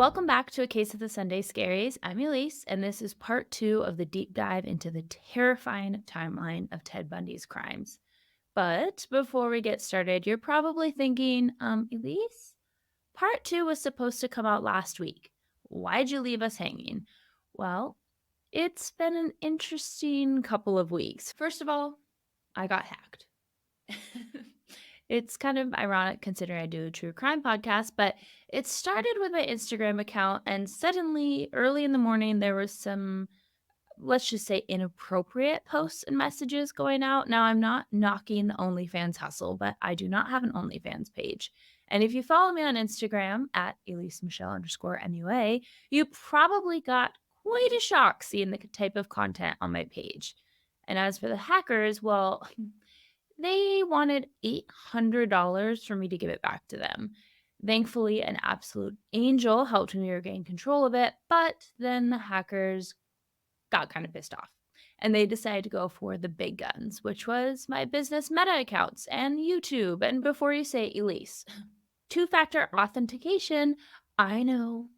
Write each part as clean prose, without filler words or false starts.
Welcome back to A Case of the Sunday Scaries. I'm Elyse, and this is part 2 of the deep dive into the terrifying timeline of Ted Bundy's crimes. But before we get started, you're probably thinking, Elyse, part 2 was supposed to come out last week. Why'd you leave us hanging? Well, it's been an interesting couple of weeks. First of all, I got hacked. It's kind of ironic considering I do a true crime podcast, but it started with my Instagram account, and suddenly, early in the morning, there was some, let's just say, inappropriate posts and messages going out. Now, I'm not knocking the OnlyFans hustle, but I do not have an OnlyFans page. And if you follow me on Instagram at ElyseMichelle_MUA, you probably got quite a shock seeing the type of content on my page. And as for the hackers, well, they wanted $800 for me to give it back to them. Thankfully, an absolute angel helped me regain control of it, but then the hackers got kind of pissed off. And they decided to go for the big guns, which was my business Meta accounts and YouTube. And before you say Elyse, two-factor authentication, I know.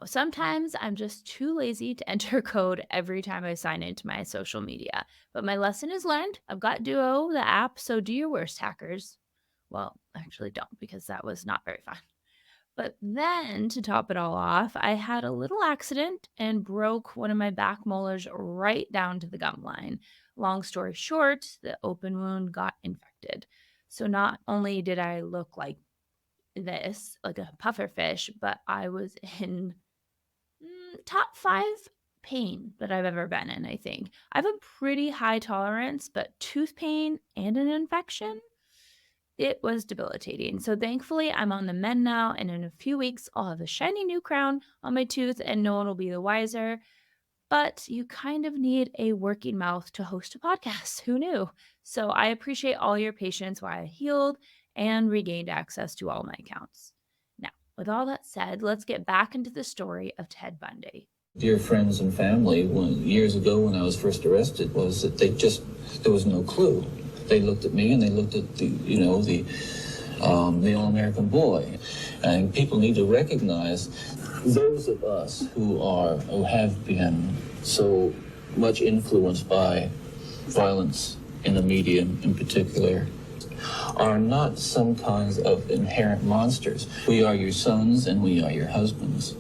Sometimes I'm just too lazy to enter code every time I sign into my social media. But my lesson is learned. I've got Duo, the app, so do your worst, hackers. Well, actually don't, because that was not very fun. But then, to top it all off, I had a little accident and broke one of my back molars right down to the gum line. Long story short, the open wound got infected. So not only did I look like this, like a pufferfish, but I was in top 5 pain that I've ever been in, I think. I have a pretty high tolerance, but tooth pain and an infection, it was debilitating. So thankfully, I'm on the mend now, and in a few weeks, I'll have a shiny new crown on my tooth, and no one will be the wiser. But you kind of need a working mouth to host a podcast. Who knew? So I appreciate all your patience while I healed and regained access to all my accounts. Now, with all that said, let's get back into the story of Ted Bundy. Dear friends and family, years ago when I was first arrested, was that there was no clue. They looked at me and they looked at the all-American boy. And people need to recognize those of us who have been so much influenced by violence in the media in particular are not some kinds of inherent monsters. We are your sons and we are your husbands.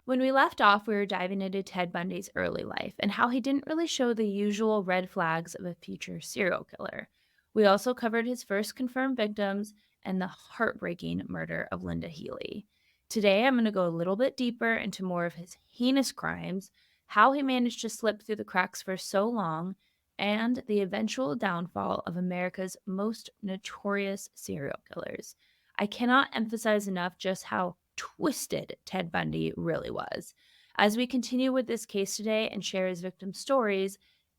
When we left off, we were diving into Ted Bundy's early life and how he didn't really show the usual red flags of a future serial killer. We also covered his first confirmed victims and the heartbreaking murder of Linda Healy. Today, I'm going to go a little bit deeper into more of his heinous crimes, how he managed to slip through the cracks for so long, and the eventual downfall of America's most notorious serial killers. I cannot emphasize enough just how twisted Ted Bundy really was. As we continue with this case today and share his victim stories,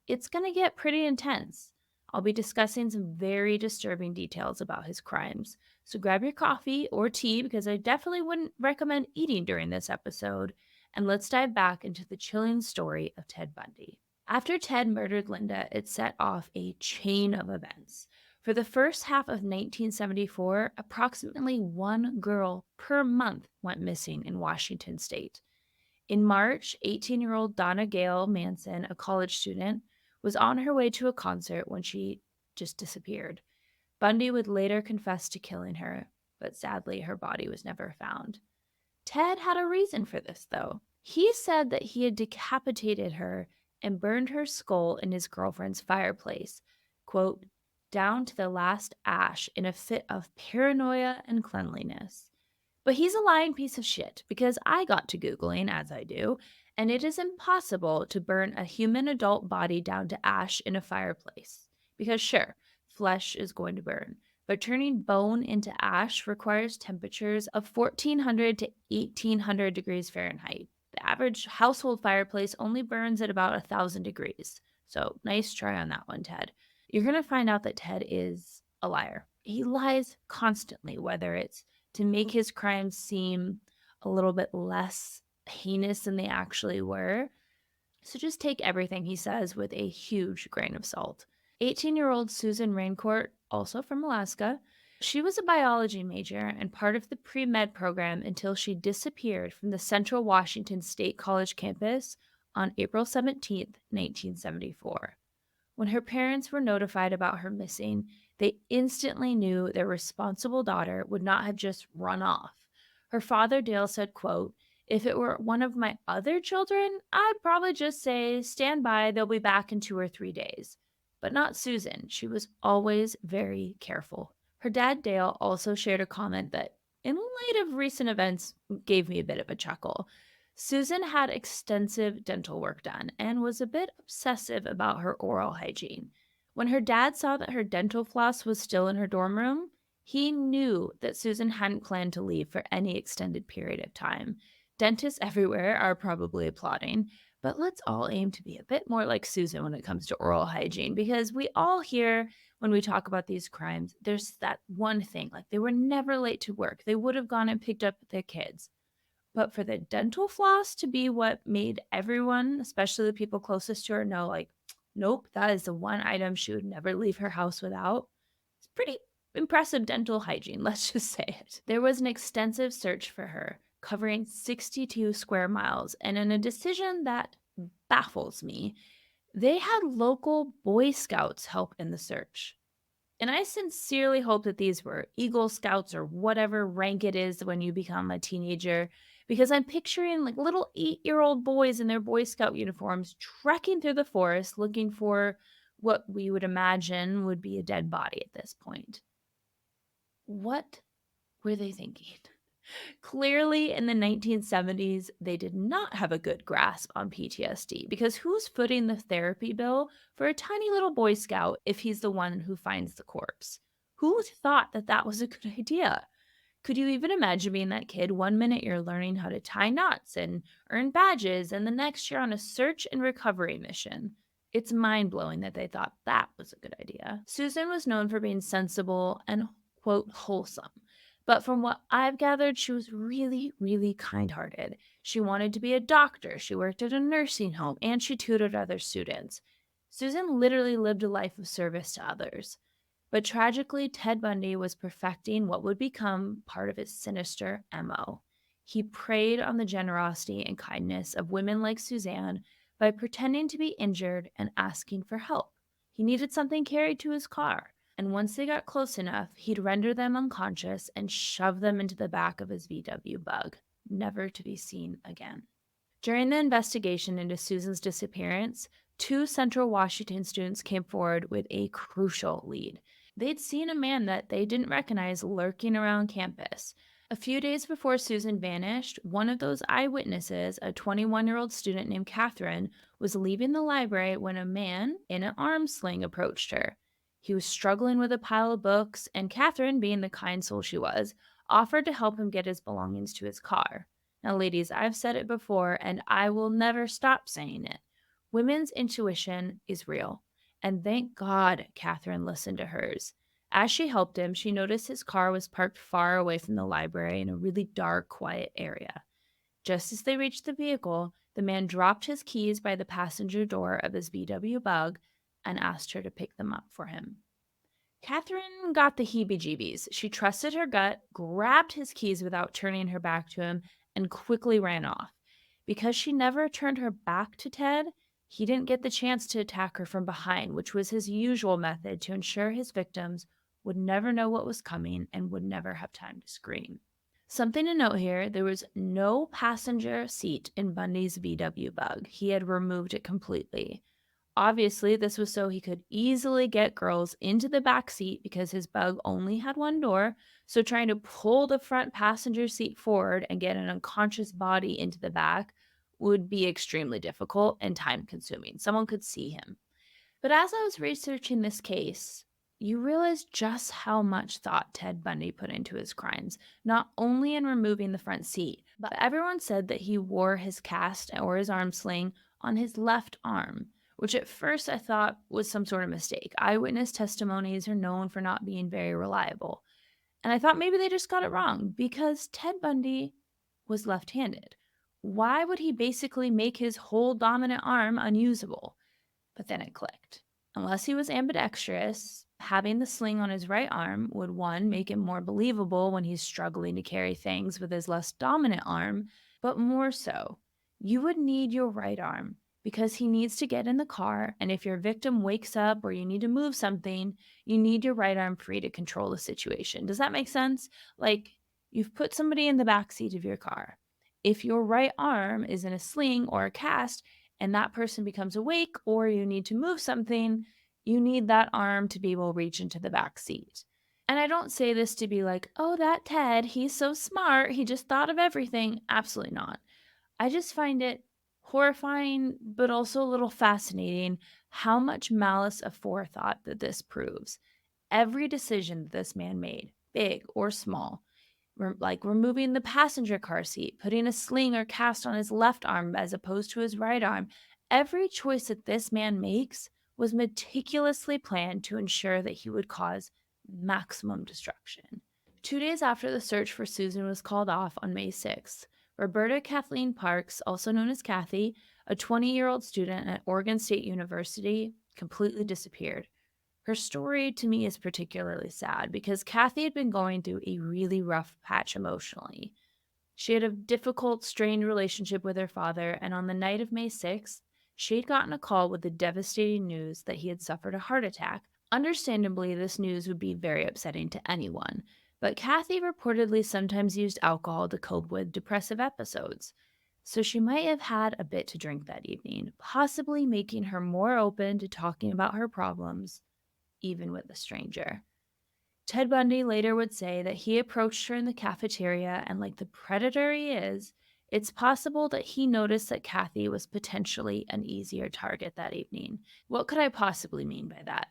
it's going to get pretty intense. I'll be discussing some very disturbing details about his crimes. So grab your coffee or tea, because I definitely wouldn't recommend eating during this episode, and let's dive back into the chilling story of Ted Bundy. After Ted murdered Linda, it set off a chain of events. For the first half of 1974, approximately one girl per month went missing in Washington state. In March, 18-year-old Donna Gail Manson, a college student, was on her way to a concert when she just disappeared. Bundy would later confess to killing her, but sadly, her body was never found. Ted had a reason for this, though. He said that he had decapitated her and burned her skull in his girlfriend's fireplace, quote, down to the last ash in a fit of paranoia and cleanliness. But he's a lying piece of shit, because I got to Googling, as I do, and it is impossible to burn a human adult body down to ash in a fireplace. Because sure, flesh is going to burn, but turning bone into ash requires temperatures of 1400 to 1800 degrees Fahrenheit. The average household fireplace only burns at about 1000 degrees. So nice try on that one, Ted. You're going to find out that Ted is a liar. He lies constantly, whether it's to make his crimes seem a little bit less heinous than they actually were. So just take everything he says with a huge grain of salt. 18-year-old Susan Raincourt, also from Alaska, She was a biology major and part of the pre med program until she disappeared from the Central Washington State College campus on April 17th, 1974. When her parents were notified about her missing, they instantly knew their responsible daughter would not have just run off. Her father, Dale, said, quote, "If it were one of my other children, I'd probably just say, stand by, they'll be back in 2 or 3 days. But not Susan. She was always very careful." Her dad, Dale, also shared a comment that, in light of recent events, gave me a bit of a chuckle. Susan had extensive dental work done and was a bit obsessive about her oral hygiene. When her dad saw that her dental floss was still in her dorm room, he knew that Susan hadn't planned to leave for any extended period of time. Dentists everywhere are probably applauding, but let's all aim to be a bit more like Susan when it comes to oral hygiene, because we all hear when we talk about these crimes, there's that one thing, like they were never late to work. They would have gone and picked up their kids. But for the dental floss to be what made everyone, especially the people closest to her, know, like, nope, that is the one item she would never leave her house without. It's pretty impressive dental hygiene, let's just say it. There was an extensive search for her, covering 62 square miles, and in a decision that baffles me, they had local Boy Scouts help in the search. And I sincerely hope that these were Eagle Scouts or whatever rank it is when you become a teenager, because I'm picturing like little 8-year-old boys in their Boy Scout uniforms trekking through the forest looking for what we would imagine would be a dead body at this point. What were they thinking? Clearly, in the 1970s, they did not have a good grasp on PTSD, because who's footing the therapy bill for a tiny little Boy Scout if he's the one who finds the corpse? Who thought that that was a good idea? Could you even imagine being that kid? One minute you're learning how to tie knots and earn badges, and the next you're on a search and recovery mission. It's mind blowing that they thought that was a good idea. Susan was known for being sensible and, quote, wholesome. But from what I've gathered, she was really, really kind hearted. She wanted to be a doctor, she worked at a nursing home, and she tutored other students. Susan literally lived a life of service to others. But tragically, Ted Bundy was perfecting what would become part of his sinister MO. He preyed on the generosity and kindness of women like Suzanne by pretending to be injured and asking for help. He needed something carried to his car, and once they got close enough, he'd render them unconscious and shove them into the back of his VW bug, never to be seen again. During the investigation into Susan's disappearance, 2 Central Washington students came forward with a crucial lead. They'd seen a man that they didn't recognize lurking around campus. A few days before Susan vanished, one of those eyewitnesses, a 21-year-old student named Catherine, was leaving the library when a man in an arm sling approached her. He was struggling with a pile of books, and Catherine, being the kind soul she was, offered to help him get his belongings to his car. Now, ladies, I've said it before, and I will never stop saying it. Women's intuition is real. And thank God Catherine listened to hers. As she helped him, she noticed his car was parked far away from the library in a really dark, quiet area. Just as they reached the vehicle, the man dropped his keys by the passenger door of his VW Bug and asked her to pick them up for him. Catherine got the heebie jeebies. She trusted her gut, grabbed his keys without turning her back to him, and quickly ran off. Because she never turned her back to Ted, he didn't get the chance to attack her from behind, which was his usual method to ensure his victims would never know what was coming and would never have time to scream. Something to note here, there was no passenger seat in Bundy's VW Bug. He had removed it completely. Obviously, this was so he could easily get girls into the back seat because his Bug only had one door, so trying to pull the front passenger seat forward and get an unconscious body into the back would be extremely difficult and time consuming. Someone could see him. But as I was researching this case, you realize just how much thought Ted Bundy put into his crimes, not only in removing the front seat, but everyone said that he wore his cast or his arm sling on his left arm, which at first I thought was some sort of mistake. Eyewitness testimonies are known for not being very reliable. And I thought maybe they just got it wrong because Ted Bundy was left-handed. Why would he basically make his whole dominant arm unusable? But then it clicked. Unless he was ambidextrous, Having the sling on his right arm would, one, make him more believable when he's struggling to carry things with his less dominant arm, but more so, you would need your right arm because he needs to get in the car. And if your victim wakes up or you need to move something, you need your right arm free to control the situation. Does that make sense? Like, you've put somebody in the back seat of your car. If your right arm is in a sling or a cast and that person becomes awake or you need to move something, you need that arm to be able to reach into the back seat. And I don't say this to be like, oh, that Ted, he's so smart. He just thought of everything. Absolutely not. I just find it horrifying, but also a little fascinating how much malice aforethought that this proves. Every decision that this man made, big or small, like removing the passenger car seat, putting a sling or cast on his left arm as opposed to his right arm. Every choice that this man makes was meticulously planned to ensure that he would cause maximum destruction. 2 days after the search for Susan was called off on May 6th, Roberta Kathleen Parks, also known as Kathy, a 20-year-old student at Oregon State University, completely disappeared. Her story to me is particularly sad because Kathy had been going through a really rough patch emotionally. She had a difficult, strained relationship with her father, and on the night of May 6th, she had gotten a call with the devastating news that he had suffered a heart attack. Understandably, this news would be very upsetting to anyone, but Kathy reportedly sometimes used alcohol to cope with depressive episodes. So she might have had a bit to drink that evening, possibly making her more open to talking about her problems even with a stranger. Ted Bundy later would say that he approached her in the cafeteria, and like the predator he is, it's possible that he noticed that Kathy was potentially an easier target that evening. What could I possibly mean by that?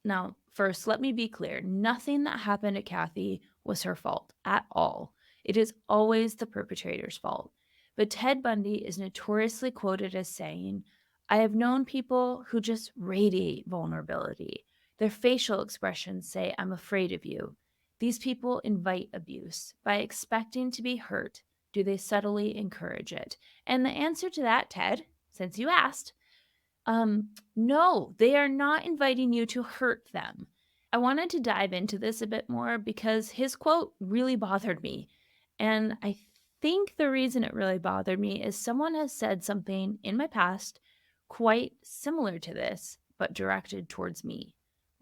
Now, first, let me be clear nothing that happened to Kathy was her fault at all. It is always the perpetrator's fault. But Ted Bundy is notoriously quoted as saying, I have known people who just radiate vulnerability. Their facial expressions say, I'm afraid of you. These people invite abuse. By expecting to be hurt, do they subtly encourage it? And the answer to that, Ted, since you asked, no, they are not inviting you to hurt them. I wanted to dive into this a bit more because his quote really bothered me. And I think the reason it really bothered me is someone has said something in my past quite similar to this, but directed towards me.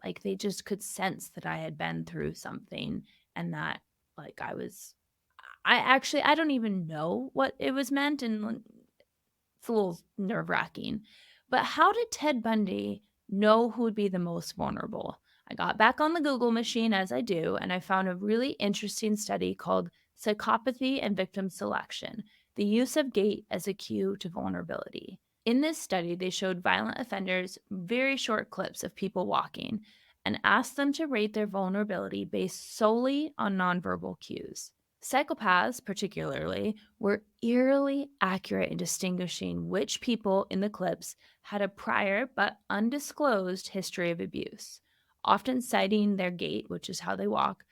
Like they just could sense that I had been through something and that like I don't even know what it was meant, and it's a little nerve-wracking. But how did Ted Bundy know who would be the most vulnerable? I got back on the Google machine as I do, and I found a really interesting study called Psychopathy and Victim Selection: The Use of Gait as a Cue to Vulnerability. In this study, they showed violent offenders very short clips of people walking and asked them to rate their vulnerability based solely on nonverbal cues. Psychopaths, particularly, were eerily accurate in distinguishing which people in the clips had a prior but undisclosed history of abuse, often citing their gait, which is how they walk,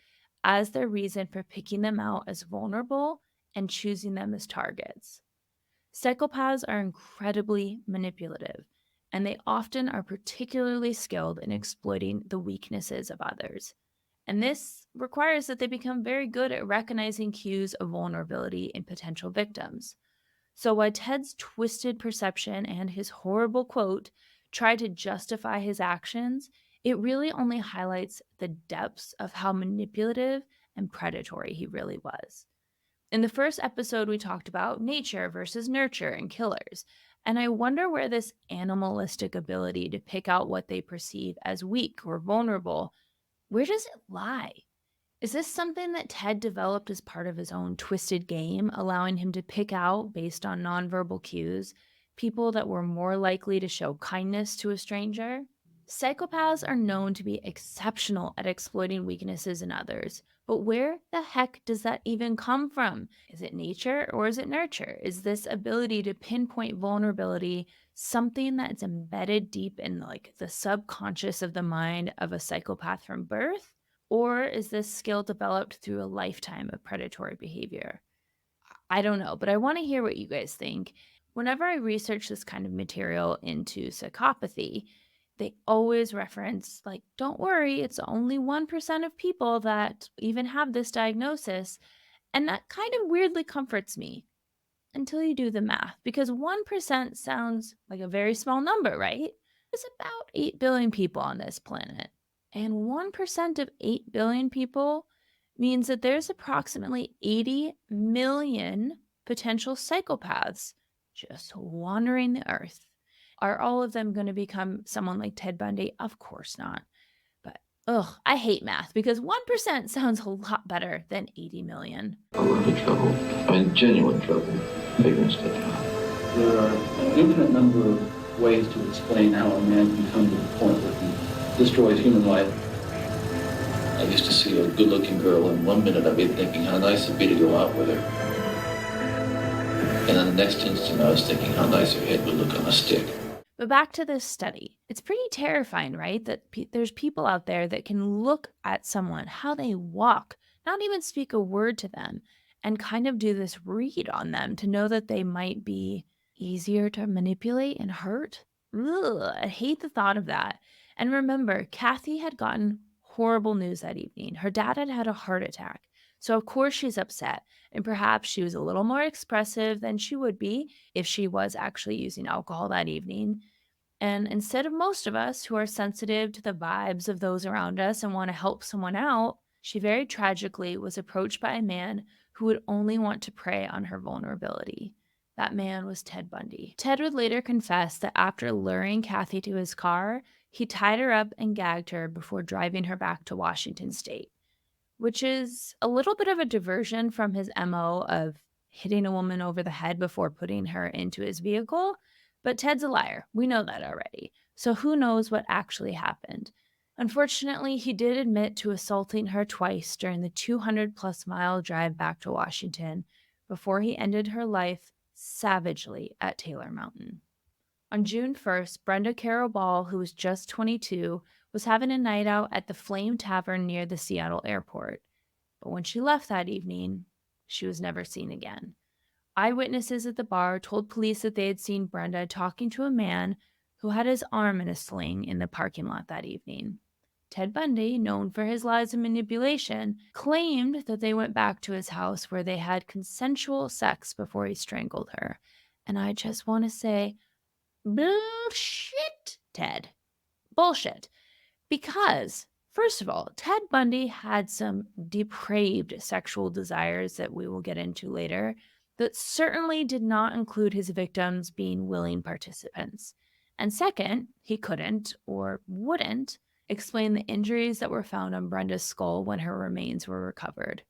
as their reason for picking them out as vulnerable and choosing them as targets. Psychopaths are incredibly manipulative, and they often are particularly skilled in exploiting the weaknesses of others. And this requires that they become very good at recognizing cues of vulnerability in potential victims. So while Ted's twisted perception and his horrible quote try to justify his actions, it really only highlights the depths of how manipulative and predatory he really was. In the first episode, we talked about nature versus nurture and killers. And I wonder where this animalistic ability to pick out what they perceive as weak or vulnerable, where does it lie? Is this something that Ted developed as part of his own twisted game, allowing him to pick out, based on nonverbal cues, people that were more likely to show kindness to a stranger? Psychopaths are known to be exceptional at exploiting weaknesses in others, but where the heck does that even come from? Is it nature or is it nurture? Is this ability to pinpoint vulnerability something that's embedded deep in like the subconscious of the mind of a psychopath from birth? Or is this skill developed through a lifetime of predatory behavior? I don't know, but I want to hear what you guys think. Whenever I research this kind of material into psychopathy, They always reference, like, don't worry, it's only 1% of people that even have this diagnosis. And that kind of weirdly comforts me until you do the math, because 1% sounds like a very small number, right? There's about 8 billion people on this planet. And 1% of 8 billion people means that there's approximately 80 million potential psychopaths just wandering the earth. Are all of them going to become someone like Ted Bundy? Of course not. But, ugh, I hate math because 1% sounds a lot better than 80 million. A lot of trouble. I mean, genuine trouble. Figuring stuff out. There are an infinite number of ways to explain how a man can come to the point where he destroys human life. I used to see a good-looking girl, and one minute I'd be thinking how nice it'd be to go out with her. And then the next instant I was thinking how nice her head would look on a stick. But back to this study. It's pretty terrifying, right? That there's people out there that can look at someone, how they walk, not even speak a word to them, and kind of do this read on them to know that they might be easier to manipulate and hurt. Ugh, I hate the thought of that. And remember, Kathy had gotten horrible news that evening. Her dad had had a heart attack. So, of course, she's upset. And perhaps she was a little more expressive than she would be if she was actually using alcohol that evening. And instead of most of us who are sensitive to the vibes of those around us and want to help someone out, she very tragically was approached by a man who would only want to prey on her vulnerability. That man was Ted Bundy. Ted would later confess that after luring Kathy to his car, he tied her up and gagged her before driving her back to Washington State, which is a little bit of a diversion from his MO of hitting a woman over the head before putting her into his vehicle. But Ted's a liar. We know that already. So who knows what actually happened? Unfortunately, he did admit to assaulting her twice during the 200-plus mile drive back to Washington before he ended her life savagely at Taylor Mountain. On June 1st, Brenda Carroll Ball, who was just 22, was having a night out at the Flame Tavern near the Seattle airport. But when she left that evening, she was never seen again. Eyewitnesses at the bar told police that they had seen Brenda talking to a man who had his arm in a sling in the parking lot that evening. Ted Bundy, known for his lies and manipulation, claimed that they went back to his house where they had consensual sex before he strangled her. And I just want to say, bullshit, Ted. Bullshit. Because, first of all, Ted Bundy had some depraved sexual desires that we will get into later that certainly did not include his victims being willing participants. And second, he couldn't or wouldn't explain the injuries that were found on Brenda's skull when her remains were recovered.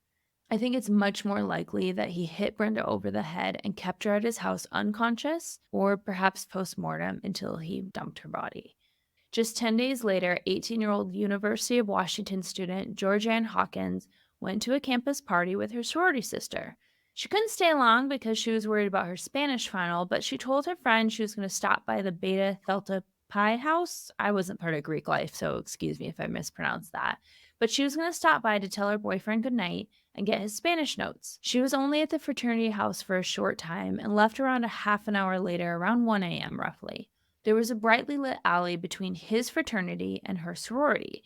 I think it's much more likely that he hit Brenda over the head and kept her at his house unconscious, or perhaps post-mortem until he dumped her body. Just 10 days later, 18-year-old University of Washington student Georgianne Hawkins went to a campus party with her sorority sister. She couldn't stay long because she was worried about her Spanish final, but she told her friend she was going to stop by the Beta Theta Pi house. I wasn't part of Greek life, so excuse me if I mispronounced that. But she was going to stop by to tell her boyfriend goodnight and get his Spanish notes. She was only at the fraternity house for a short time and left around a half an hour later, around 1 a.m. roughly. There was a brightly lit alley between his fraternity and her sorority,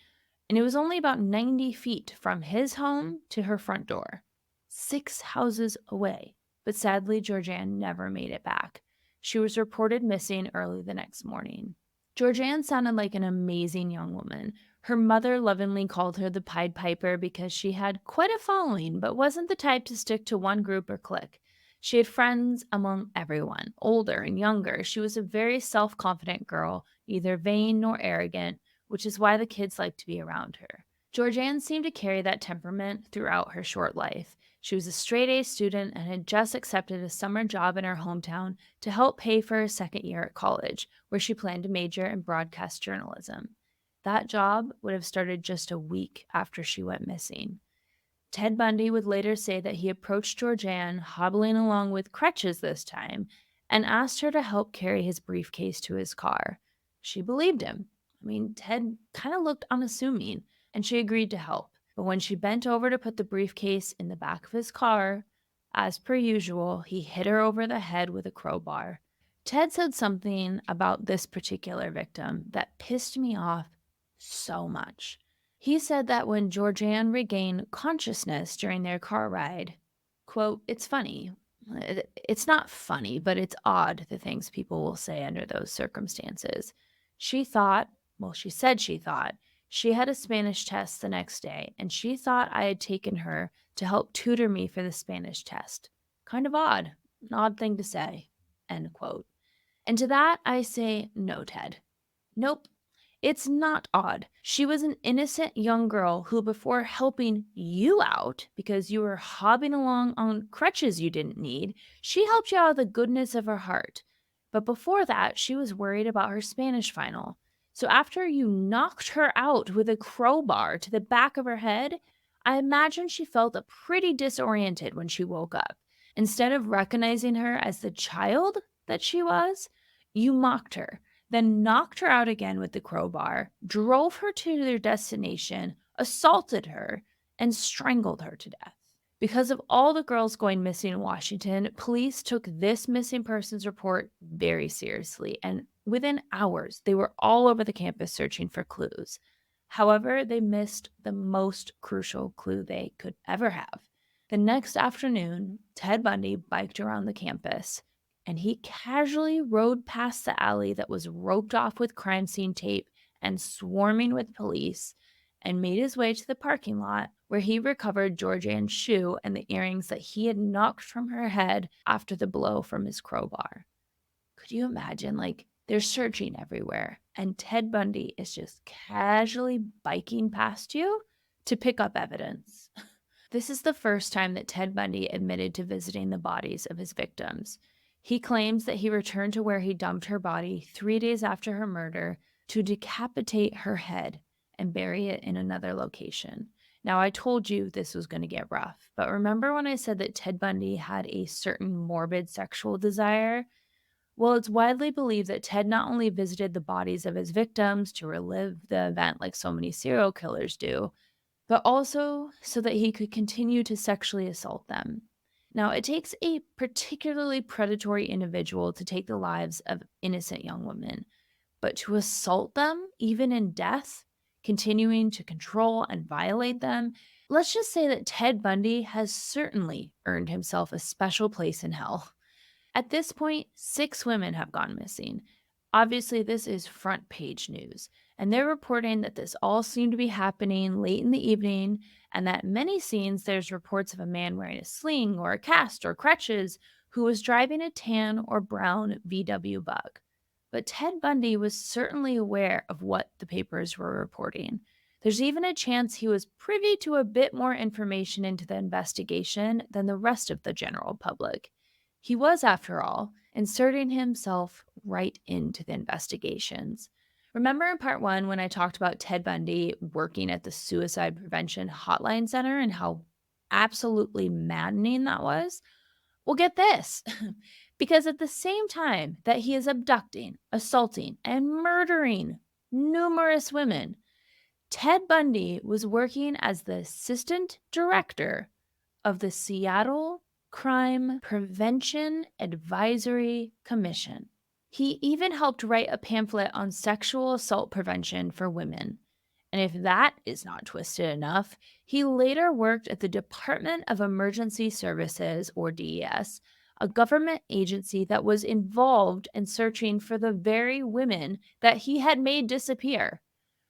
and it was only about 90 feet from his home to her front door. 6 houses away, but sadly, Georgianne never made it back. She was reported missing early the next morning. Georgianne sounded like an amazing young woman. Her mother lovingly called her the Pied Piper because she had quite a following, but wasn't the type to stick to one group or clique. She had friends among everyone, older and younger. She was a very self-confident girl, neither vain nor arrogant, which is why the kids liked to be around her. Georgianne seemed to carry that temperament throughout her short life. She was a straight-A student and had just accepted a summer job in her hometown to help pay for her second year at college, where she planned to major in broadcast journalism. That job would have started just a week after she went missing. Ted Bundy would later say that he approached Georgianne, hobbling along with crutches this time, and asked her to help carry his briefcase to his car. She believed him. I mean, Ted kind of looked unassuming, and she agreed to help. But when she bent over to put the briefcase in the back of his car, as per usual, he hit her over the head with a crowbar. Ted said something about this particular victim that pissed me off so much. He said that when Georgianne regained consciousness during their car ride, quote, "It's funny. It's not funny, but it's odd the things people will say under those circumstances. She thought, well, she said she thought, she had a Spanish test the next day, and she thought I had taken her to help tutor me for the Spanish test. Kind of odd. An odd thing to say," end quote. And to that, I say, no, Ted. Nope. It's not odd. She was an innocent young girl who, before helping you out because you were hobbling along on crutches you didn't need, she helped you out of the goodness of her heart. But before that, she was worried about her Spanish final. So after you knocked her out with a crowbar to the back of her head, I imagine she felt pretty disoriented when she woke up. Instead of recognizing her as the child that she was, you mocked her, then knocked her out again with the crowbar, drove her to their destination, assaulted her, and strangled her to death. Because of all the girls going missing in Washington, police took this missing persons report very seriously, and within hours, they were all over the campus searching for clues. However, they missed the most crucial clue they could ever have. The next afternoon, Ted Bundy biked around the campus, and he casually rode past the alley that was roped off with crime scene tape and swarming with police, and made his way to the parking lot where he recovered Georgianne's shoe and the earrings that he had knocked from her head after the blow from his crowbar. Could you imagine? Like, they're searching everywhere, and Ted Bundy is just casually biking past you to pick up evidence. This is the first time that Ted Bundy admitted to visiting the bodies of his victims. He claims that he returned to where he dumped her body 3 days after her murder to decapitate her head and bury it in another location. Now, I told you this was going to get rough, but remember when I said that Ted Bundy had a certain morbid sexual desire? Well, it's widely believed that Ted not only visited the bodies of his victims to relive the event like so many serial killers do, but also so that he could continue to sexually assault them. Now, it takes a particularly predatory individual to take the lives of innocent young women, but to assault them, even in death, continuing to control and violate them, let's just say that Ted Bundy has certainly earned himself a special place in hell. At this point, 6 women have gone missing. Obviously, this is front page news, and they're reporting that this all seemed to be happening late in the evening, and that many scenes there's reports of a man wearing a sling or a cast or crutches who was driving a tan or brown VW Bug. But Ted Bundy was certainly aware of what the papers were reporting. There's even a chance he was privy to a bit more information into the investigation than the rest of the general public. He was, after all, inserting himself right into the investigations. Remember in part 1 when I talked about Ted Bundy working at the Suicide Prevention Hotline Center and how absolutely maddening that was? Well, get this. Because at the same time that he is abducting, assaulting, and murdering numerous women, Ted Bundy was working as the assistant director of the Seattle Crime Prevention Advisory Commission. He even helped write a pamphlet on sexual assault prevention for women. And if that is not twisted enough, he later worked at the Department of Emergency Services, or DES, a government agency that was involved in searching for the very women that he had made disappear.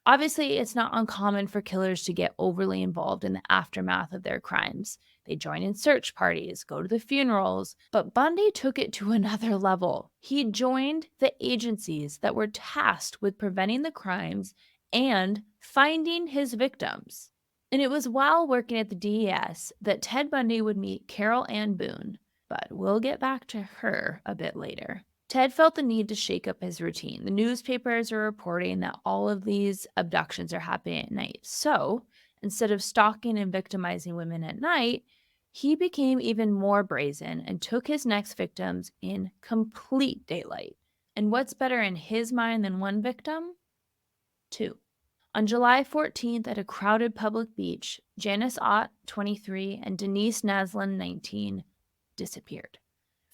Obviously, it's not uncommon for killers to get overly involved in the aftermath of their crimes. They join in search parties, go to the funerals, but Bundy took it to another level. He joined the agencies that were tasked with preventing the crimes and finding his victims. And it was while working at the DES that Ted Bundy would meet Carol Ann Boone, but we'll get back to her a bit later. Ted felt the need to shake up his routine. The newspapers are reporting that all of these abductions are happening at night. So, instead of stalking and victimizing women at night, he became even more brazen and took his next victims in complete daylight. And what's better in his mind than one victim? 2. On July 14th at a crowded public beach, Janice Ott, 23, and Denise Naslin, 19, disappeared.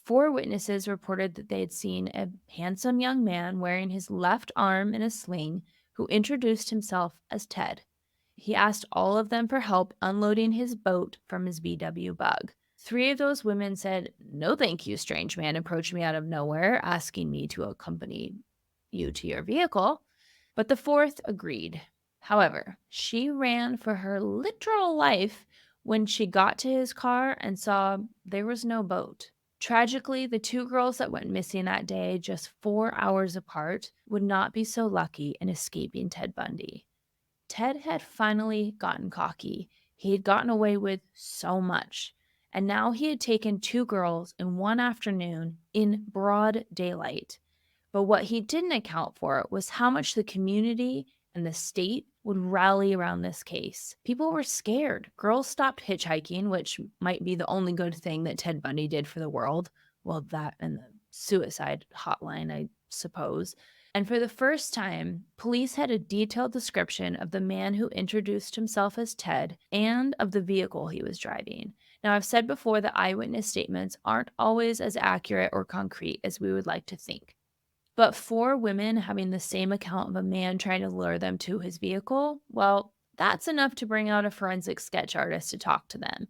4 witnesses reported that they had seen a handsome young man wearing his left arm in a sling who introduced himself as Ted. He asked all of them for help unloading his boat from his VW bug. 3 of those women said, "No thank you, strange man approached me out of nowhere asking me to accompany you to your vehicle." But the 4th agreed. However, she ran for her literal life when she got to his car and saw there was no boat. Tragically, the 2 girls that went missing that day, just 4 hours apart, would not be so lucky in escaping Ted Bundy. Ted had finally gotten cocky. He had gotten away with so much. And now he had taken 2 girls in one afternoon in broad daylight. But what he didn't account for was how much the community and the state would rally around this case. People were scared. Girls stopped hitchhiking, which might be the only good thing that Ted Bundy did for the world. Well, that and the suicide hotline, I suppose. And for the first time, police had a detailed description of the man who introduced himself as Ted and of the vehicle he was driving. Now, I've said before that eyewitness statements aren't always as accurate or concrete as we would like to think. But 4 women having the same account of a man trying to lure them to his vehicle, well, that's enough to bring out a forensic sketch artist to talk to them.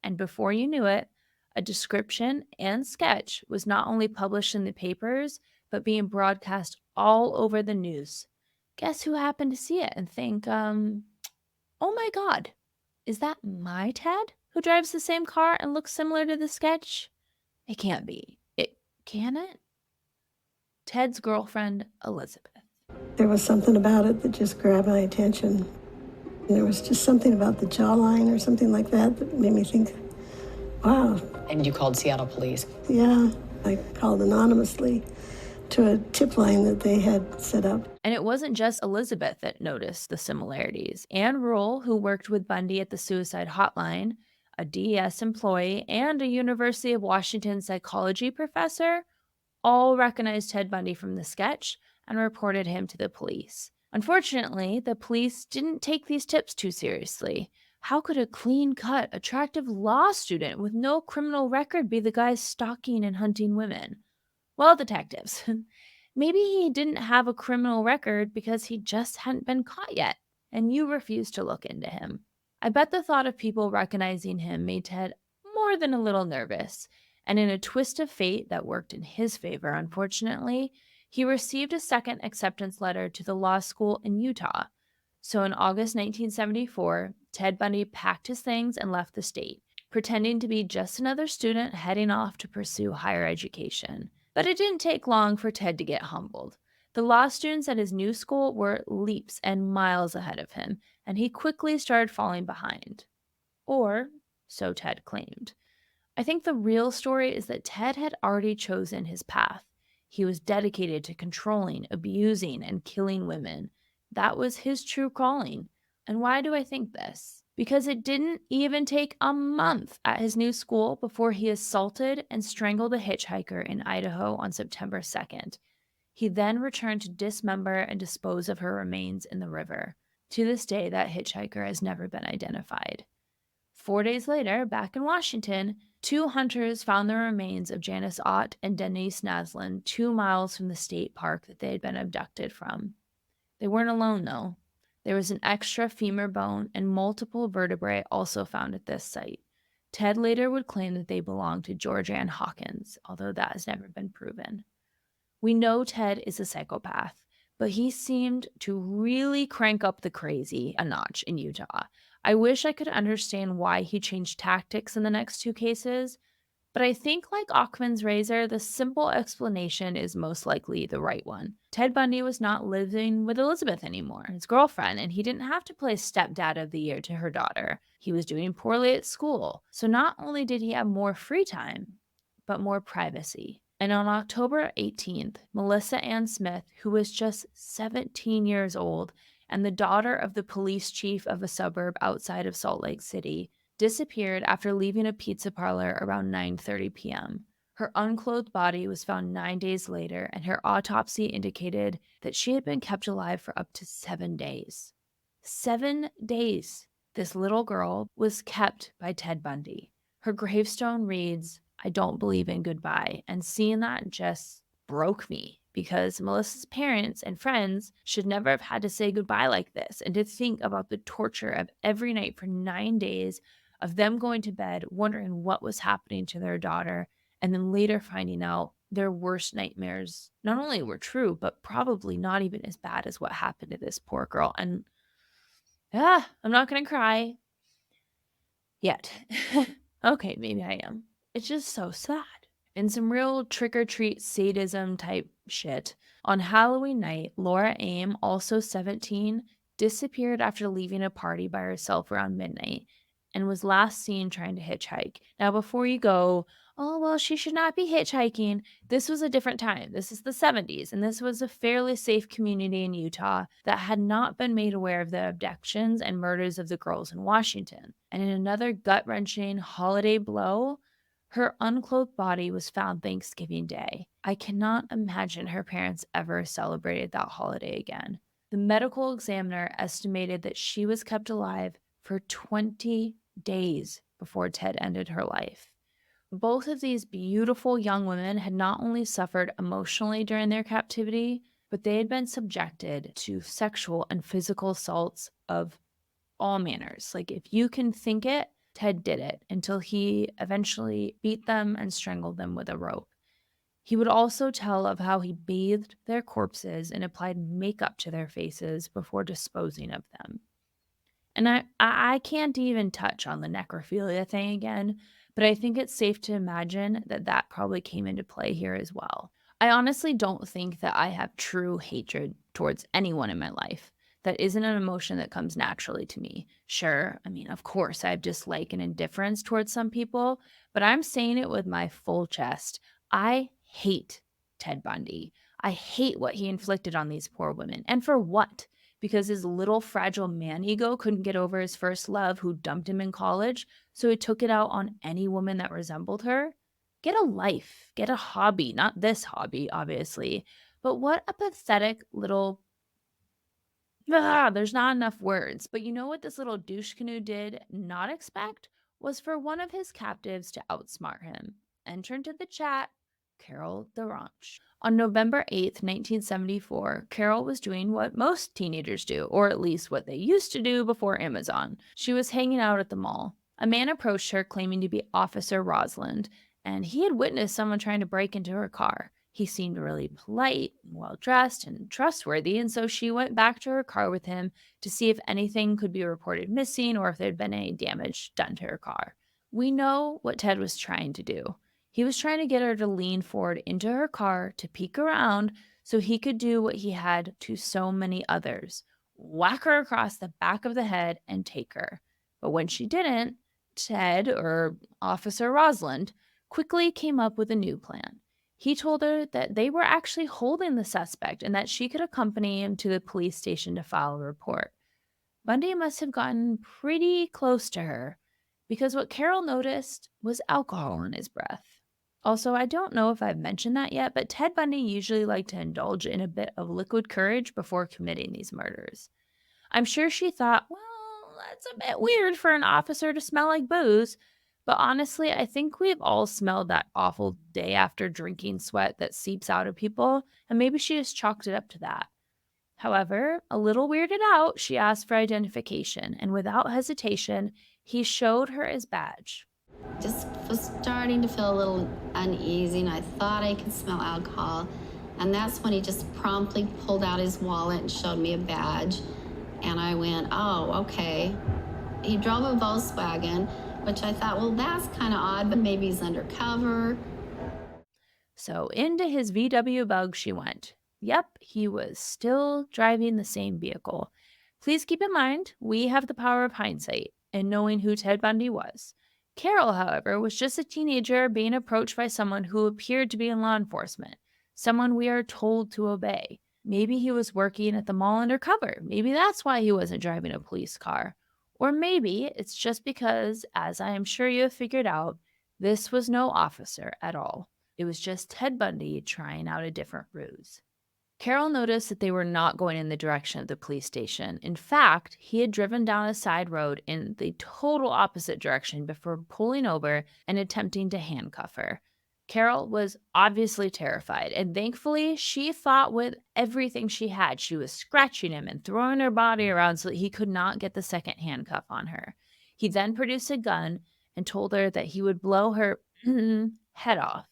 And before you knew it, a description and sketch was not only published in the papers, but being broadcast all over the news. Guess who happened to see it and think, oh my God, is that my Ted who drives the same car and looks similar to the sketch? It can't be. Can it? Ted's girlfriend, Elizabeth. There was something about it that just grabbed my attention. There was just something about the jawline or something like that that made me think, wow. And you called Seattle police? Yeah, I called anonymously to a tip line that they had set up. And it wasn't just Elizabeth that noticed the similarities. Ann Rule, who worked with Bundy at the suicide hotline, a DES employee, and a University of Washington psychology professor, all recognized Ted Bundy from the sketch and reported him to the police. Unfortunately, the police didn't take these tips too seriously. How could a clean-cut, attractive law student with no criminal record be the guy stalking and hunting women? Well, detectives, maybe he didn't have a criminal record because he just hadn't been caught yet, and you refused to look into him. I bet the thought of people recognizing him made Ted more than a little nervous. And in a twist of fate that worked in his favor, unfortunately, he received a second acceptance letter to the law school in Utah. So in August 1974, Ted Bundy packed his things and left the state, pretending to be just another student heading off to pursue higher education. But it didn't take long for Ted to get humbled. The law students at his new school were leaps and miles ahead of him, and he quickly started falling behind. Or so Ted claimed. I think the real story is that Ted had already chosen his path. He was dedicated to controlling, abusing, and killing women. That was his true calling. And why do I think this? Because it didn't even take a month at his new school before he assaulted and strangled a hitchhiker in Idaho on September 2nd. He then returned to dismember and dispose of her remains in the river. To this day, that hitchhiker has never been identified. 4 days later, back in Washington, 2 hunters found the remains of Janice Ott and Denise Naslund 2 miles from the state park that they had been abducted from. They weren't alone, though. There was an extra femur bone and multiple vertebrae also found at this site. Ted later would claim that they belonged to Georgianne Hawkins, although that has never been proven. We know Ted is a psychopath, but he seemed to really crank up the crazy a notch in Utah. I wish I could understand why he changed tactics in the next 2 cases, but I think like Ockman's razor, the simple explanation is most likely the right one. Ted Bundy was not living with Elizabeth anymore, his girlfriend, and he didn't have to play stepdad of the year to her daughter. He was doing poorly at school, so not only did he have more free time, but more privacy. And on October 18th, Melissa Ann Smith, who was just 17 years old and the daughter of the police chief of a suburb outside of Salt Lake City, disappeared after leaving a pizza parlor around 9:30 p.m. Her unclothed body was found 9 days later, and her autopsy indicated that she had been kept alive for up to 7 days. 7 days! This little girl was kept by Ted Bundy. Her gravestone reads, I don't believe in goodbye. And seeing that just broke me because Melissa's parents and friends should never have had to say goodbye like this. And to think about the torture of every night for 9 days of them going to bed, wondering what was happening to their daughter, and then later finding out their worst nightmares not only were true, but probably not even as bad as what happened to this poor girl. And I'm not going to cry yet. Okay, maybe I am. It's just so sad. And some real trick-or-treat sadism type shit. On Halloween night, Laura Aim, also 17, disappeared after leaving a party by herself around midnight and was last seen trying to hitchhike. Now, before you go, oh, well, she should not be hitchhiking. This was a different time. This is the 70s, and this was a fairly safe community in Utah that had not been made aware of the abductions and murders of the girls in Washington. And in another gut-wrenching holiday blow, her unclothed body was found Thanksgiving Day. I cannot imagine her parents ever celebrated that holiday again. The medical examiner estimated that she was kept alive for 20 days before Ted ended her life. Both of these beautiful young women had not only suffered emotionally during their captivity, but they had been subjected to sexual and physical assaults of all manners. Like, if you can think it, Ted did it until he eventually beat them and strangled them with a rope. He would also tell of how he bathed their corpses and applied makeup to their faces before disposing of them. And I can't even touch on the necrophilia thing again, but I think it's safe to imagine that that probably came into play here as well. I honestly don't think that I have true hatred towards anyone in my life. That isn't an emotion that comes naturally to me. Sure, I mean, of course, I have dislike and indifference towards some people, but I'm saying it with my full chest. I hate Ted Bundy. I hate what he inflicted on these poor women. And for what? Because his little fragile man ego couldn't get over his first love who dumped him in college, so he took it out on any woman that resembled her? Get a life, get a hobby, not this hobby, obviously, but what a pathetic little there's not enough words. But you know what this little douche canoe did not expect? Was for one of his captives to outsmart him. Enter into the chat, Carol DaRonch. On November 8th, 1974, Carol was doing what most teenagers do, or at least what they used to do before Amazon. She was hanging out at the mall. A man approached her claiming to be Officer Rosalind, and he had witnessed someone trying to break into her car. He seemed really polite, well-dressed, and trustworthy, and so she went back to her car with him to see if anything could be reported missing or if there had been any damage done to her car. We know what Ted was trying to do. He was trying to get her to lean forward into her car to peek around so he could do what he had to so many others, whack her across the back of the head and take her. But when she didn't, Ted, or Officer Rosalind, quickly came up with a new plan. He told her that they were actually holding the suspect and that she could accompany him to the police station to file a report. Bundy must have gotten pretty close to her because what Carol noticed was alcohol in his breath. Also, I don't know if I've mentioned that yet, but Ted Bundy usually liked to indulge in a bit of liquid courage before committing these murders. I'm sure she thought, well, that's a bit weird for an officer to smell like booze. But honestly, I think we've all smelled that awful day after drinking sweat that seeps out of people, and maybe she just chalked it up to that. However, a little weirded out, she asked for identification, and without hesitation, he showed her his badge. Just was starting to feel a little uneasy, and I thought I could smell alcohol. And that's when he just promptly pulled out his wallet and showed me a badge. And I went, oh, okay. He drove a Volkswagen, which I thought, well, that's kind of odd, but maybe he's undercover. So into his VW Bug she went. Yep, he was still driving the same vehicle. Please keep in mind, we have the power of hindsight in knowing who Ted Bundy was. Carol, however, was just a teenager being approached by someone who appeared to be in law enforcement, someone we are told to obey. Maybe he was working at the mall undercover. Maybe that's why he wasn't driving a police car. Or maybe it's just because, as I am sure you have figured out, this was no officer at all. It was just Ted Bundy trying out a different ruse. Carol noticed that they were not going in the direction of the police station. In fact, he had driven down a side road in the total opposite direction before pulling over and attempting to handcuff her. Carol was obviously terrified, and thankfully, she fought with everything she had. She was scratching him and throwing her body around so that he could not get the second handcuff on her. He then produced a gun and told her that he would blow her head off.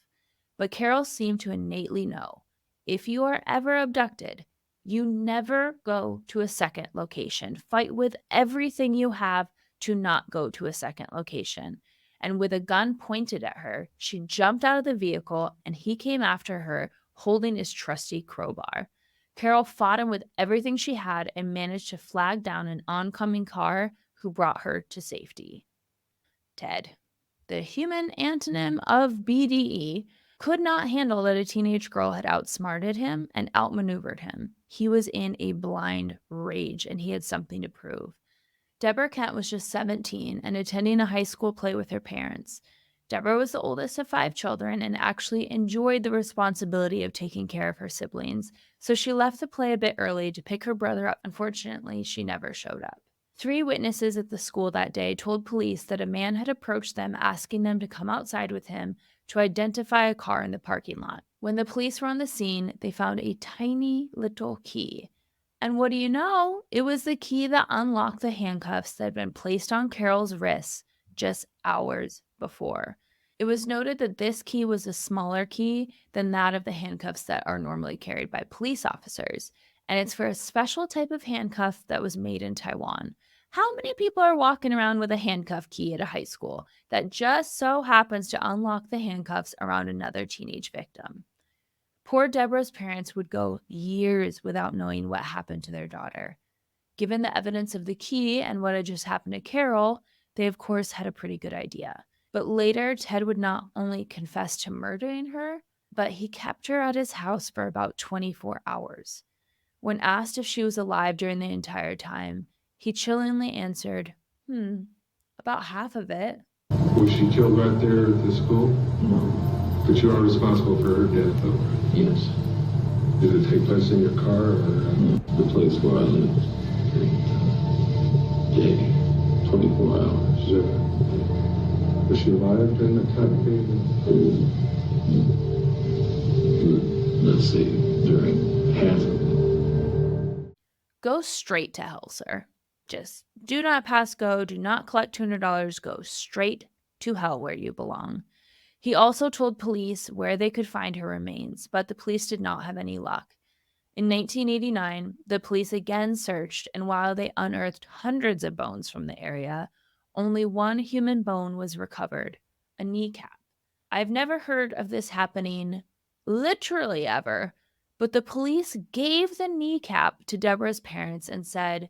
But Carol seemed to innately know, if you are ever abducted, you never go to a second location. Fight with everything you have to not go to a second location. And with a gun pointed at her, she jumped out of the vehicle and he came after her holding his trusty crowbar. Carol fought him with everything she had and managed to flag down an oncoming car who brought her to safety. Ted, the human antonym of BDE, could not handle that a teenage girl had outsmarted him and outmaneuvered him. He was in a blind rage and he had something to prove. Debra Kent was just 17 and attending a high school play with her parents. Debra was the oldest of 5 children and actually enjoyed the responsibility of taking care of her siblings, so she left the play a bit early to pick her brother up. Unfortunately, she never showed up. 3 witnesses at the school that day told police that a man had approached them asking them to come outside with him to identify a car in the parking lot. When the police were on the scene, they found a tiny little key. And what do you know? It was the key that unlocked the handcuffs that had been placed on Carol's wrists just hours before. It was noted that this key was a smaller key than that of the handcuffs that are normally carried by police officers, and it's for a special type of handcuff that was made in Taiwan. How many people are walking around with a handcuff key at a high school that just so happens to unlock the handcuffs around another teenage victim? Poor Debra's parents would go years without knowing what happened to their daughter. Given the evidence of the key and what had just happened to Carol, they of course had a pretty good idea. But later, Ted would not only confess to murdering her, but he kept her at his house for about 24 hours. When asked if she was alive during the entire time, he chillingly answered, about half of it. Was she killed right there at the school? No. But you are responsible for her death, though, right? Yes. Did it take place in your car or The place where I live. Day. 24 hours. Was she alive during that time period? Let's see, during half of it. Go straight to hell, sir. Just do not pass go, do not collect $200, go straight to hell where you belong. He also told police where they could find her remains, but the police did not have any luck. In 1989, the police again searched, and while they unearthed hundreds of bones from the area, only one human bone was recovered, a kneecap. I've never heard of this happening literally ever, but the police gave the kneecap to Debra's parents and said,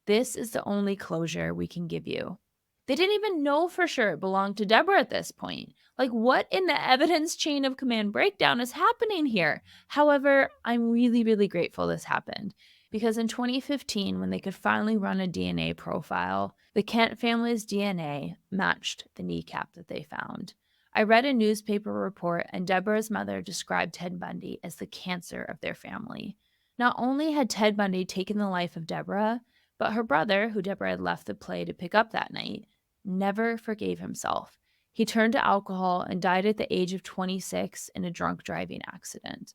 "This is the only closure we can give you." They didn't even know for sure it belonged to Debra at this point. Like, what in the evidence chain of command breakdown is happening here? However, I'm really, really grateful this happened, because in 2015, when they could finally run a DNA profile, the Kent family's DNA matched the kneecap that they found. I read a newspaper report, and Debra's mother described Ted Bundy as the cancer of their family. Not only had Ted Bundy taken the life of Debra, but her brother, who Debra had left the play to pick up that night, never forgave himself. He turned to alcohol and died at the age of 26 in a drunk driving accident.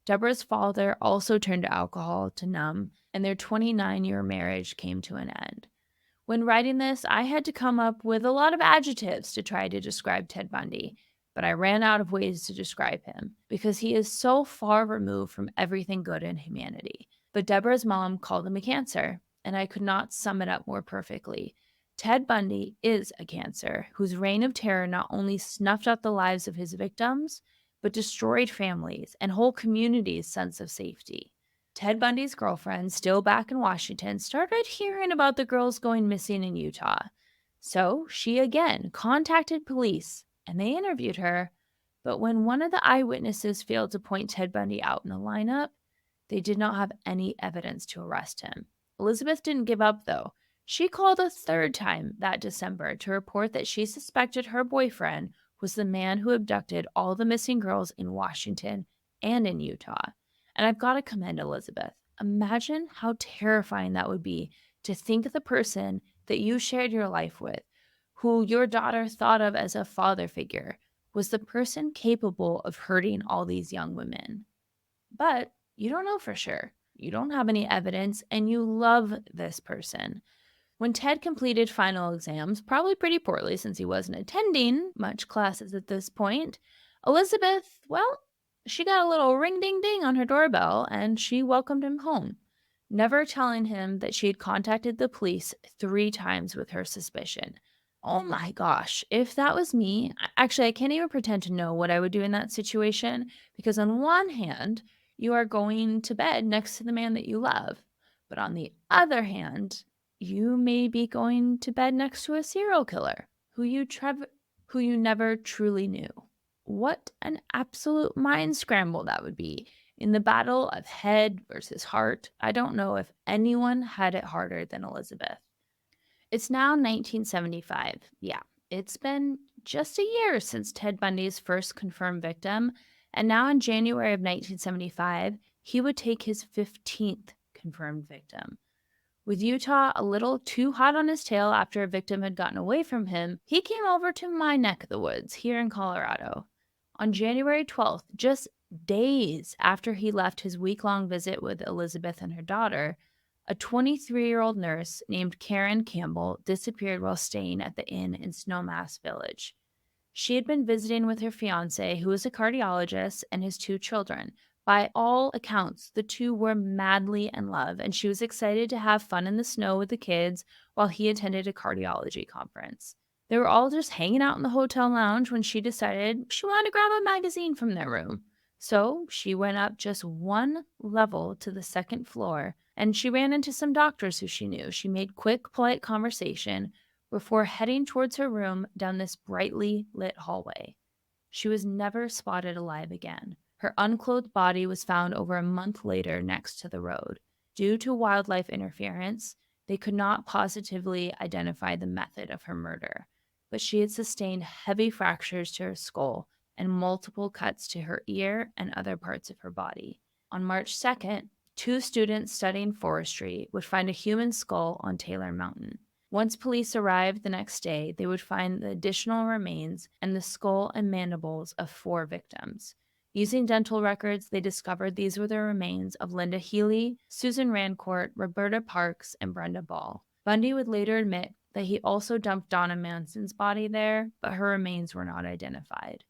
Debra's father also turned to alcohol to numb, and their 29-year marriage came to an end. When writing this, I had to come up with a lot of adjectives to try to describe Ted Bundy, but I ran out of ways to describe him because he is so far removed from everything good in humanity. But Debra's mom called him a cancer, and I could not sum it up more perfectly. Ted Bundy is a cancer whose reign of terror not only snuffed out the lives of his victims, but destroyed families and whole communities' sense of safety. Ted Bundy's girlfriend, still back in Washington, started hearing about the girls going missing in Utah. So she again contacted police, and they interviewed her. But when one of the eyewitnesses failed to point Ted Bundy out in the lineup, they did not have any evidence to arrest him. Elizabeth didn't give up, though. She called a third time that December to report that she suspected her boyfriend was the man who abducted all the missing girls in Washington and in Utah. And I've got to commend Elizabeth. Imagine how terrifying that would be to think the person that you shared your life with, who your daughter thought of as a father figure, was the person capable of hurting all these young women. But you don't know for sure. You don't have any evidence, and you love this person. When Ted completed final exams, probably pretty poorly since he wasn't attending much classes at this point, Elizabeth, well, she got a little ring ding ding on her doorbell and she welcomed him home, never telling him that she had contacted the police 3 times with her suspicion. Oh my gosh, if that was me, actually, I can't even pretend to know what I would do in that situation because, on one hand, you are going to bed next to the man that you love, but on the other hand, you may be going to bed next to a serial killer who you never truly knew. What an absolute mind scramble that would be. In the battle of head versus heart, I don't know if anyone had it harder than Elizabeth. It's now 1975. Yeah, it's been just a year since Ted Bundy's first confirmed victim, and now in January of 1975, he would take his 15th confirmed victim. With Utah a little too hot on his tail after a victim had gotten away from him, he came over to my neck of the woods here in Colorado. On January 12th, just days after he left his week-long visit with Elizabeth and her daughter, a 23-year-old nurse named Karen Campbell disappeared while staying at the inn in Snowmass Village. She had been visiting with her fiancé, who was a cardiologist, and his 2 children. By all accounts, the 2 were madly in love, and she was excited to have fun in the snow with the kids while he attended a cardiology conference. They were all just hanging out in the hotel lounge when she decided she wanted to grab a magazine from their room. So she went up just 1 level to the 2nd floor, and she ran into some doctors who she knew. She made quick, polite conversation before heading towards her room down this brightly lit hallway. She was never spotted alive again. Her unclothed body was found over a month later next to the road. Due to wildlife interference, they could not positively identify the method of her murder, but she had sustained heavy fractures to her skull and multiple cuts to her ear and other parts of her body. On March 2nd, 2 students studying forestry would find a human skull on Taylor Mountain. Once police arrived the next day, they would find the additional remains and the skull and mandibles of 4 victims. Using dental records, they discovered these were the remains of Linda Healy, Susan Raincourt, Roberta Parks, and Brenda Ball. Bundy would later admit that he also dumped Donna Manson's body there, but her remains were not identified.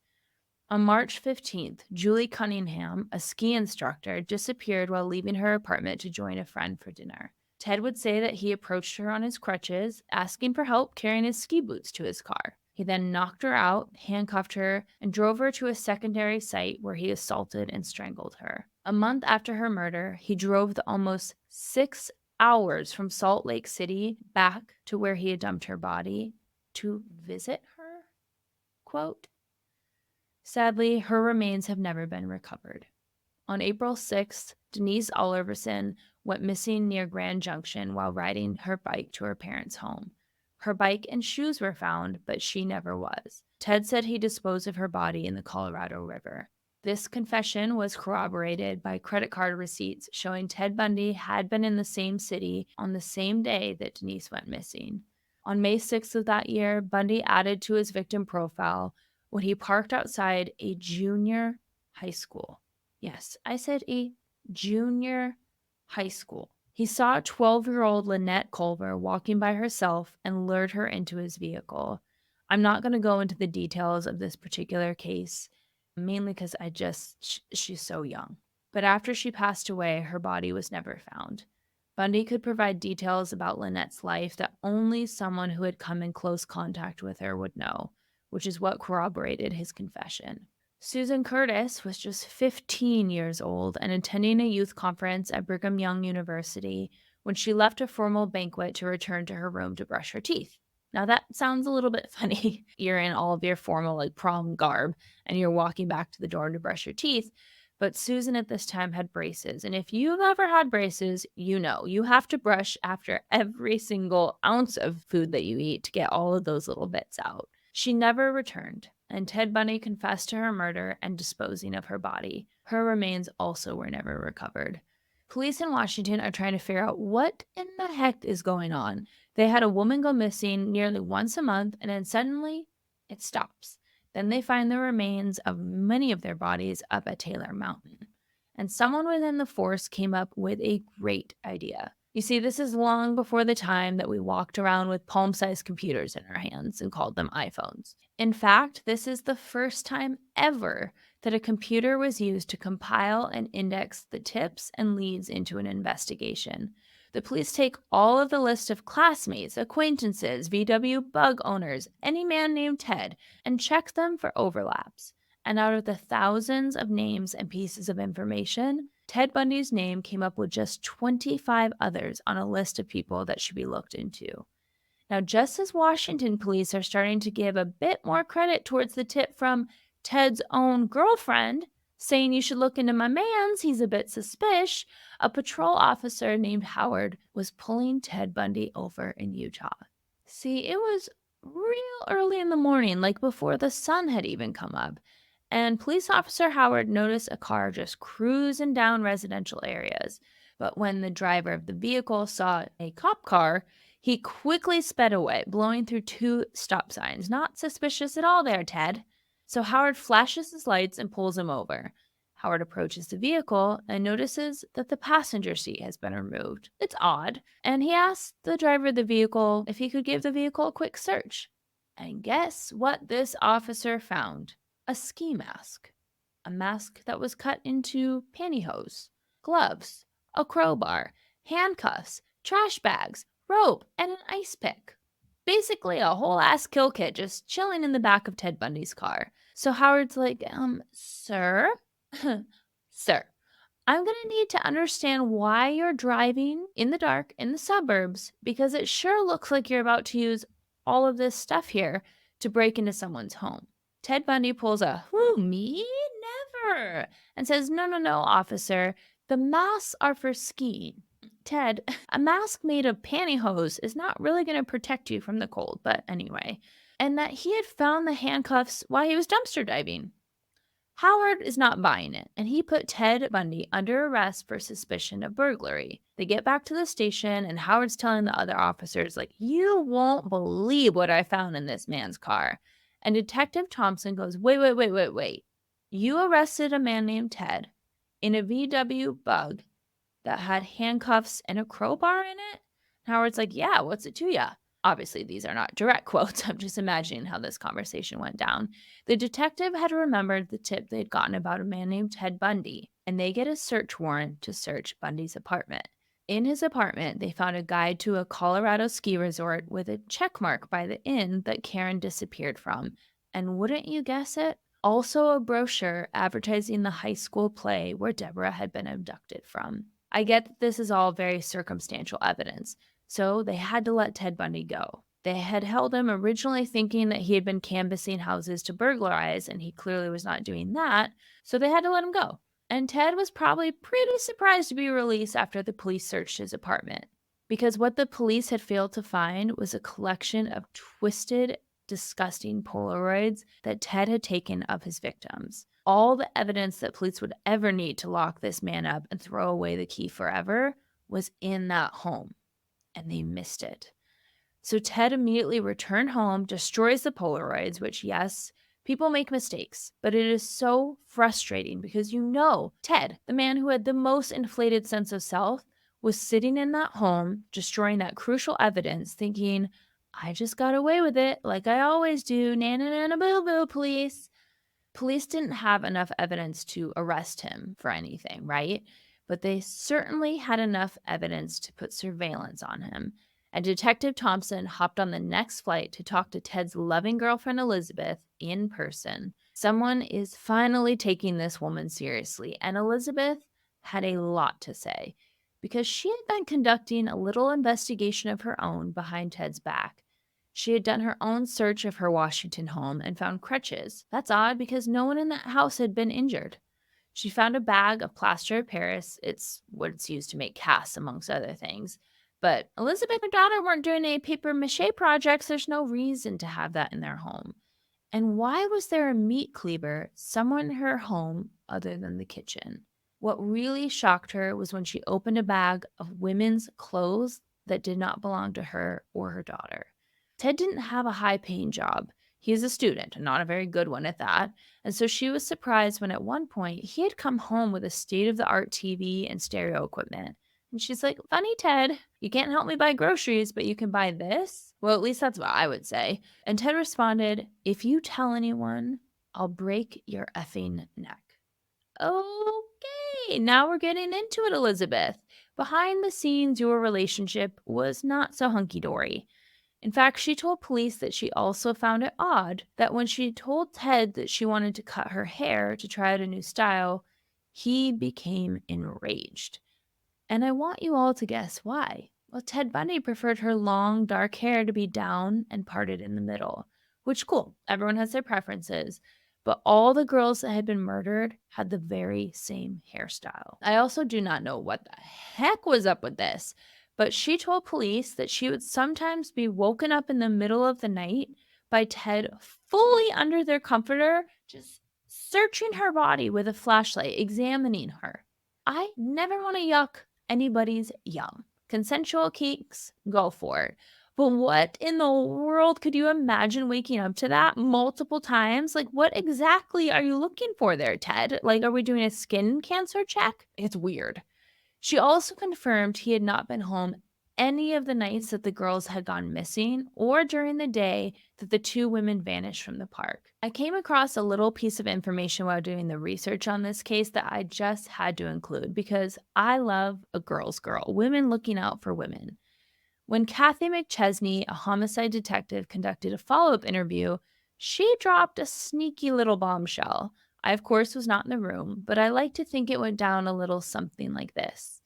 On March 15th, Julie Cunningham, a ski instructor, disappeared while leaving her apartment to join a friend for dinner. Ted would say that he approached her on his crutches, asking for help carrying his ski boots to his car. He then knocked her out, handcuffed her, and drove her to a secondary site where he assaulted and strangled her. A month after her murder, he drove the almost 6 hours from Salt Lake City back to where he had dumped her body to visit her, quote. Sadly, her remains have never been recovered. On April 6th, Denise Oliverson went missing near Grand Junction while riding her bike to her parents' home. Her bike and shoes were found, but she never was. Ted said he disposed of her body in the Colorado River. This confession was corroborated by credit card receipts showing Ted Bundy had been in the same city on the same day that Denise went missing. On May 6th of that year, Bundy added to his victim profile when he parked outside a junior high school. Yes, I said a junior high school. He saw 12-year-old Lynette Culver walking by herself and lured her into his vehicle. I'm not going to go into the details of this particular case, mainly because she's so young. But after she passed away, her body was never found. Bundy could provide details about Lynette's life that only someone who had come in close contact with her would know, which is what corroborated his confession. Susan Curtis was just 15 years old and attending a youth conference at Brigham Young University when she left a formal banquet to return to her room to brush her teeth. Now that sounds a little bit funny. You're in all of your formal prom garb and you're walking back to the door to brush your teeth. But Susan at this time had braces. And if you've ever had braces, you know you have to brush after every single ounce of food that you eat to get all of those little bits out. She never returned. and Ted Bundy confessed to her murder and disposing of her body. Her remains also were never recovered. Police in Washington are trying to figure out what in the heck is going on. They had a woman go missing nearly once a month, and then suddenly it stops. Then they find the remains of many of their bodies up at Taylor Mountain. And someone within the force came up with a great idea. You see, this is long before the time that we walked around with palm-sized computers in our hands and called them iPhones. In fact, this is the first time ever that a computer was used to compile and index the tips and leads into an investigation. The police take all of the list of classmates, acquaintances, VW bug owners, any man named Ted, and check them for overlaps. And out of the thousands of names and pieces of information, Ted Bundy's name came up with just 25 others on a list of people that should be looked into. Now, just as Washington police are starting to give a bit more credit towards the tip from Ted's own girlfriend, saying you should look into my man's, he's a bit suspicious, a patrol officer named Howard was pulling Ted Bundy over in Utah. See, it was real early in the morning, like before the sun had even come up, and police officer Howard noticed a car just cruising down residential areas. But when the driver of the vehicle saw a cop car, he quickly sped away, blowing through 2 stop signs. Not suspicious at all there, Ted. So Howard flashes his lights and pulls him over. Howard approaches the vehicle and notices that the passenger seat has been removed. It's odd. And he asks the driver of the vehicle if he could give the vehicle a quick search. And guess what this officer found? A ski mask. A mask that was cut into pantyhose, gloves, a crowbar, handcuffs, trash bags, rope, and an ice pick. Basically a whole ass kill kit just chilling in the back of Ted Bundy's car. So Howard's like, sir? Sir, I'm going to need to understand why you're driving in the dark in the suburbs, because it sure looks like you're about to use all of this stuff here to break into someone's home. Ted Bundy pulls a, who, me? Never. And says, no, officer. The masks are for skiing. Ted, a mask made of pantyhose is not really going to protect you from the cold, but anyway. And that he had found the handcuffs while he was dumpster diving. Howard is not buying it, and he put Ted Bundy under arrest for suspicion of burglary. They get back to the station, and Howard's telling the other officers, like, you won't believe what I found in this man's car. And Detective Thompson goes, wait. You arrested a man named Ted in a VW Bug that had handcuffs and a crowbar in it? And Howard's like, yeah, what's it to ya? Obviously, these are not direct quotes. I'm just imagining how this conversation went down. The detective had remembered the tip they'd gotten about a man named Ted Bundy, and they get a search warrant to search Bundy's apartment. In his apartment, they found a guide to a Colorado ski resort with a check mark by the inn that Karen disappeared from. And wouldn't you guess it? Also a brochure advertising the high school play where Debra had been abducted from. I get that this is all very circumstantial evidence, so they had to let Ted Bundy go. They had held him originally thinking that he had been canvassing houses to burglarize, and he clearly was not doing that, so they had to let him go. And Ted was probably pretty surprised to be released after the police searched his apartment, because what the police had failed to find was a collection of twisted, disgusting Polaroids that Ted had taken of his victims. All the evidence that police would ever need to lock this man up and throw away the key forever was in that home, and they missed it. So Ted immediately returned home, destroys the Polaroids, which, yes, people make mistakes, but it is so frustrating because Ted, the man who had the most inflated sense of self, was sitting in that home, destroying that crucial evidence, thinking, I just got away with it, like I always do, na-na-na-na-boo-boo, police. Police didn't have enough evidence to arrest him for anything, right? But they certainly had enough evidence to put surveillance on him. And Detective Thompson hopped on the next flight to talk to Ted's loving girlfriend Elizabeth in person. Someone is finally taking this woman seriously, and Elizabeth had a lot to say because she had been conducting a little investigation of her own behind Ted's back. She had done her own search of her Washington home and found crutches. That's odd because no one in that house had been injured. She found a bag of plaster of Paris. It's what's used to make casts, amongst other things. But Elizabeth and Donna weren't doing any paper mache projects. There's no reason to have that in their home. And why was there a meat cleaver somewhere in her home other than the kitchen? What really shocked her was when she opened a bag of women's clothes that did not belong to her or her daughter. Ted didn't have a high-paying job. He is a student, and not a very good one at that. And so she was surprised when at one point he had come home with a state-of-the-art TV and stereo equipment. And she's like, "Funny, Ted, you can't help me buy groceries, but you can buy this?" Well, at least that's what I would say. And Ted responded, "If you tell anyone, I'll break your effing neck." Okay, now we're getting into it, Elizabeth. Behind the scenes, your relationship was not so hunky-dory. In fact, she told police that she also found it odd that when she told Ted that she wanted to cut her hair to try out a new style, he became enraged. And I want you all to guess why. Well, Ted Bundy preferred her long, dark hair to be down and parted in the middle, which, cool, everyone has their preferences. But all the girls that had been murdered had the very same hairstyle. I also do not know what the heck was up with this, but she told police that she would sometimes be woken up in the middle of the night by Ted fully under their comforter, just searching her body with a flashlight, examining her. I never want to yuck anybody's yum. Consensual kinks, go for it. But what in the world could you imagine waking up to that multiple times? Like, what exactly are you looking for there, Ted? Like, are we doing a skin cancer check? It's weird. She also confirmed he had not been home any of the nights that the girls had gone missing or during the day that the two women vanished from the park. I came across a little piece of information while doing the research on this case that I just had to include because I love a girl's girl, women looking out for women. When Kathy McChesney, a homicide detective, conducted a follow-up interview, she dropped a sneaky little bombshell. I, of course, was not in the room, but I like to think it went down a little something like this.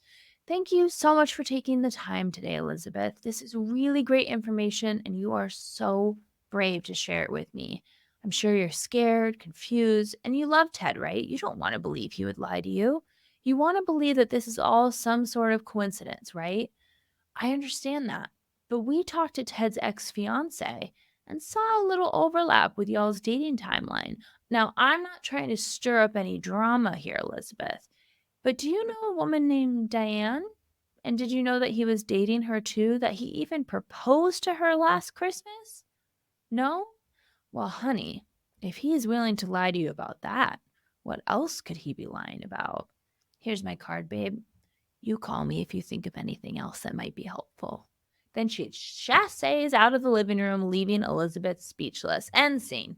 "Thank you so much for taking the time today, Elizabeth. This is really great information, and you are so brave to share it with me. I'm sure you're scared, confused, and you love Ted, right? You don't want to believe he would lie to you. You want to believe that this is all some sort of coincidence, right? I understand that. But we talked to Ted's ex-fiance and saw a little overlap with y'all's dating timeline. Now, I'm not trying to stir up any drama here, Elizabeth, but do you know a woman named Diane? And did you know that he was dating her too? That he even proposed to her last Christmas? No? Well, honey, if he is willing to lie to you about that, what else could he be lying about? Here's my card, babe. You call me if you think of anything else that might be helpful." Then she chasses out of the living room, leaving Elizabeth speechless. End scene.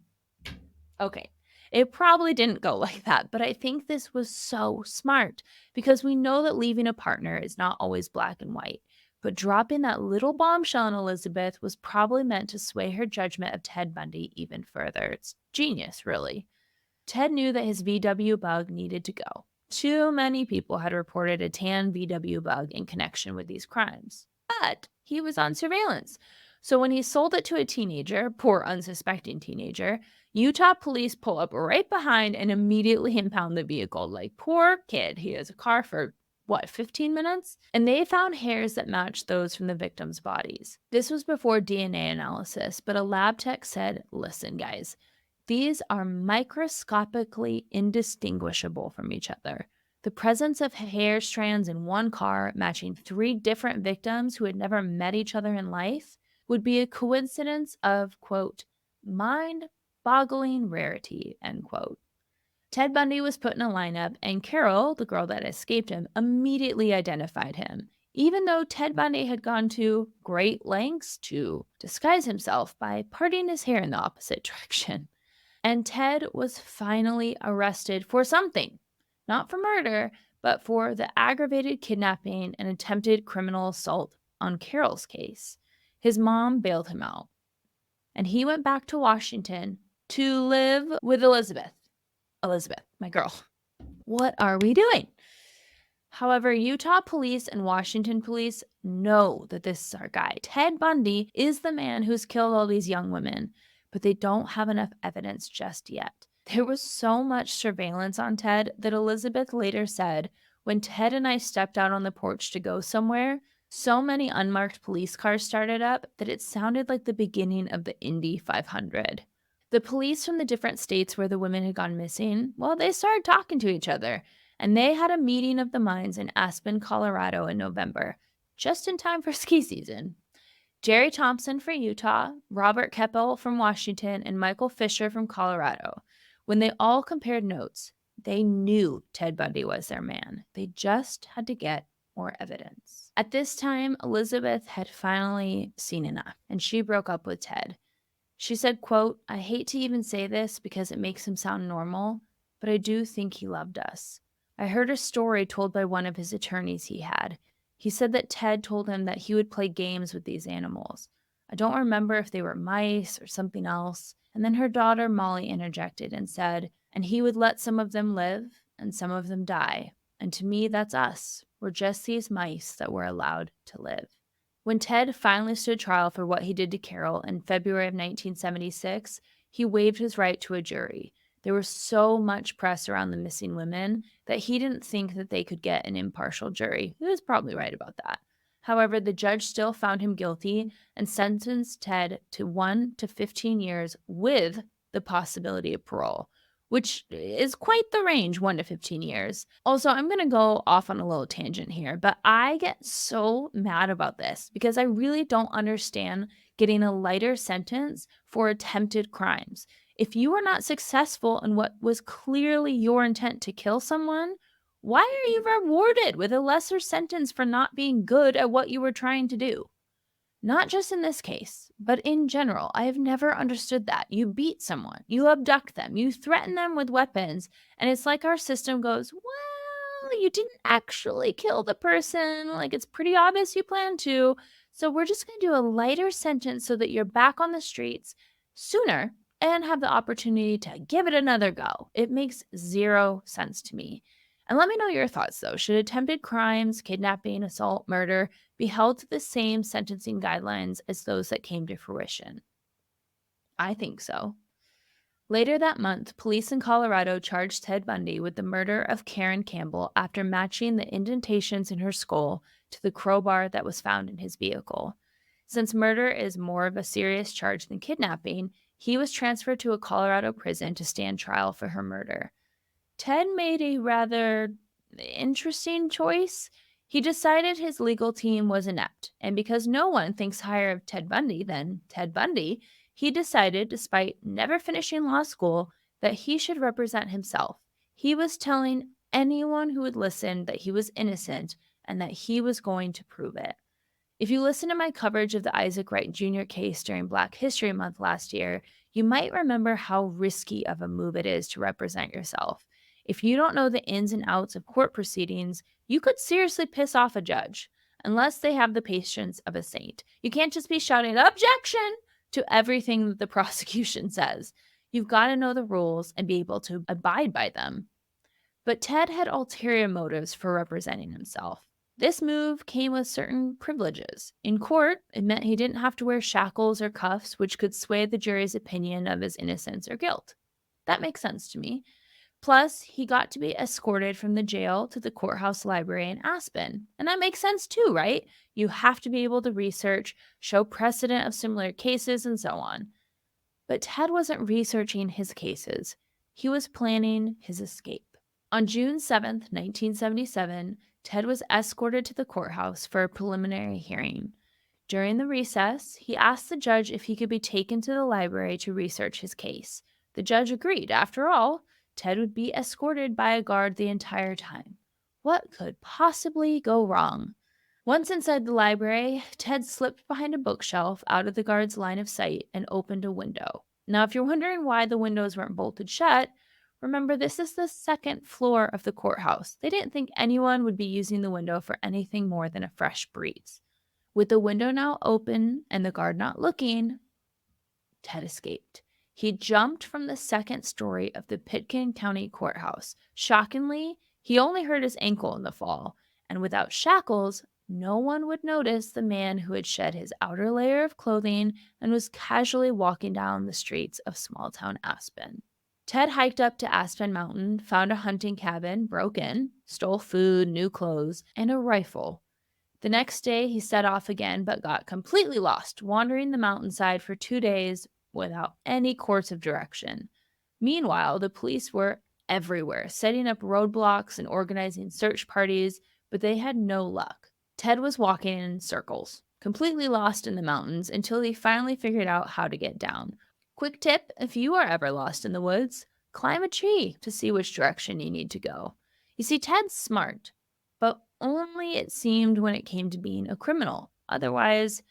Okay, it probably didn't go like that, but I think this was so smart because we know that leaving a partner is not always black and white. But dropping that little bombshell on Elizabeth was probably meant to sway her judgment of Ted Bundy even further. It's genius, really. Ted knew that his VW bug needed to go. Too many people had reported a tan VW bug in connection with these crimes. But he was on surveillance. So when he sold it to a teenager, poor unsuspecting teenager, Utah police pull up right behind and immediately impound the vehicle. Like, poor kid, he has a car for, 15 minutes? And they found hairs that matched those from the victims' bodies. This was before DNA analysis, but a lab tech said, "Listen, guys, these are microscopically indistinguishable from each other. The presence of hair strands in one car matching 3 different victims who had never met each other in life would be a coincidence of, quote, mind-boggling rarity," end quote. Ted Bundy was put in a lineup, and Carol, the girl that escaped him, immediately identified him, even though Ted Bundy had gone to great lengths to disguise himself by parting his hair in the opposite direction. And Ted was finally arrested for something. Not for murder, but for the aggravated kidnapping and attempted criminal assault on Carol's case. His mom bailed him out. And he went back to Washington to live with Elizabeth. Elizabeth, my girl. What are we doing? However, Utah police and Washington police know that this is our guy. Ted Bundy is the man who's killed all these young women, but they don't have enough evidence just yet. There was so much surveillance on Ted that Elizabeth later said, "When Ted and I stepped out on the porch to go somewhere, so many unmarked police cars started up that it sounded like the beginning of the Indy 500. The police from the different states where the women had gone missing, well, they started talking to each other, and they had a meeting of the minds in Aspen, Colorado in November, just in time for ski season. Jerry Thompson for Utah, Robert Keppel from Washington, and Michael Fisher from Colorado. When they all compared notes, they knew Ted Bundy was their man. They just had to get more evidence. At this time, Elizabeth had finally seen enough, and she broke up with Ted. She said, quote, "I hate to even say this because it makes him sound normal, but I do think he loved us. I heard a story told by one of his attorneys he had. He said that Ted told him that he would play games with these animals. I don't remember if they were mice or something else." And then her daughter Molly interjected and said, "And he would let some of them live and some of them die. And to me, that's us. We're just these mice that were allowed to live." When Ted finally stood trial for what he did to Carol in February of 1976, he waived his right to a jury. There was so much press around the missing women that he didn't think that they could get an impartial jury. He was probably right about that. However, the judge still found him guilty and sentenced Ted to 1 to 15 years with the possibility of parole, which is quite the range, 1 to 15 years. Also, I'm going to go off on a little tangent here, but I get so mad about this because I really don't understand getting a lighter sentence for attempted crimes. If you were not successful in what was clearly your intent to kill someone, why are you rewarded with a lesser sentence for not being good at what you were trying to do? Not just in this case, but in general, I have never understood that. You beat someone, you abduct them, you threaten them with weapons, and it's like our system goes, well, you didn't actually kill the person. Like, it's pretty obvious you planned to. So we're just going to do a lighter sentence so that you're back on the streets sooner and have the opportunity to give it another go. It makes zero sense to me. And let me know your thoughts, though. Should attempted crimes, kidnapping, assault, murder be held to the same sentencing guidelines as those that came to fruition? I think so. Later that month, police in Colorado charged Ted Bundy with the murder of Karen Campbell after matching the indentations in her skull to the crowbar that was found in his vehicle. Since murder is more of a serious charge than kidnapping, he was transferred to a Colorado prison to stand trial for her murder. Ted made a rather interesting choice. He decided his legal team was inept, and because no one thinks higher of Ted Bundy than Ted Bundy, he decided, despite never finishing law school, that he should represent himself. He was telling anyone who would listen that he was innocent and that he was going to prove it. If you listen to my coverage of the Isaac Wright Jr. case during Black History Month last year, you might remember how risky of a move it is to represent yourself. If you don't know the ins and outs of court proceedings, you could seriously piss off a judge, unless they have the patience of a saint. You can't just be shouting, "Objection!" to everything that the prosecution says. You've got to know the rules and be able to abide by them. But Ted had ulterior motives for representing himself. This move came with certain privileges. In court, it meant he didn't have to wear shackles or cuffs, which could sway the jury's opinion of his innocence or guilt. That makes sense to me. Plus, he got to be escorted from the jail to the courthouse library in Aspen. And that makes sense too, right? You have to be able to research, show precedent of similar cases, and so on. But Ted wasn't researching his cases. He was planning his escape. On June 7th, 1977, Ted was escorted to the courthouse for a preliminary hearing. During the recess, he asked the judge if he could be taken to the library to research his case. The judge agreed. After all, Ted would be escorted by a guard the entire time. What could possibly go wrong? Once inside the library, Ted slipped behind a bookshelf out of the guard's line of sight and opened a window. Now, if you're wondering why the windows weren't bolted shut, remember this is the second floor of the courthouse. They didn't think anyone would be using the window for anything more than a fresh breeze. With the window now open and the guard not looking, Ted escaped. He jumped from the second story of the Pitkin County Courthouse. Shockingly, he only hurt his ankle in the fall, and without shackles, no one would notice the man who had shed his outer layer of clothing and was casually walking down the streets of small-town Aspen. Ted hiked up to Aspen Mountain, found a hunting cabin, broke in, stole food, new clothes, and a rifle. The next day, he set off again, but got completely lost, wandering the mountainside for 2 days without any course of direction. Meanwhile, the police were everywhere, setting up roadblocks and organizing search parties, but they had no luck. Ted was walking in circles, completely lost in the mountains until he finally figured out how to get down. Quick tip, if you are ever lost in the woods, climb a tree to see which direction you need to go. You see, Ted's smart, but only it seemed when it came to being a criminal. Otherwise,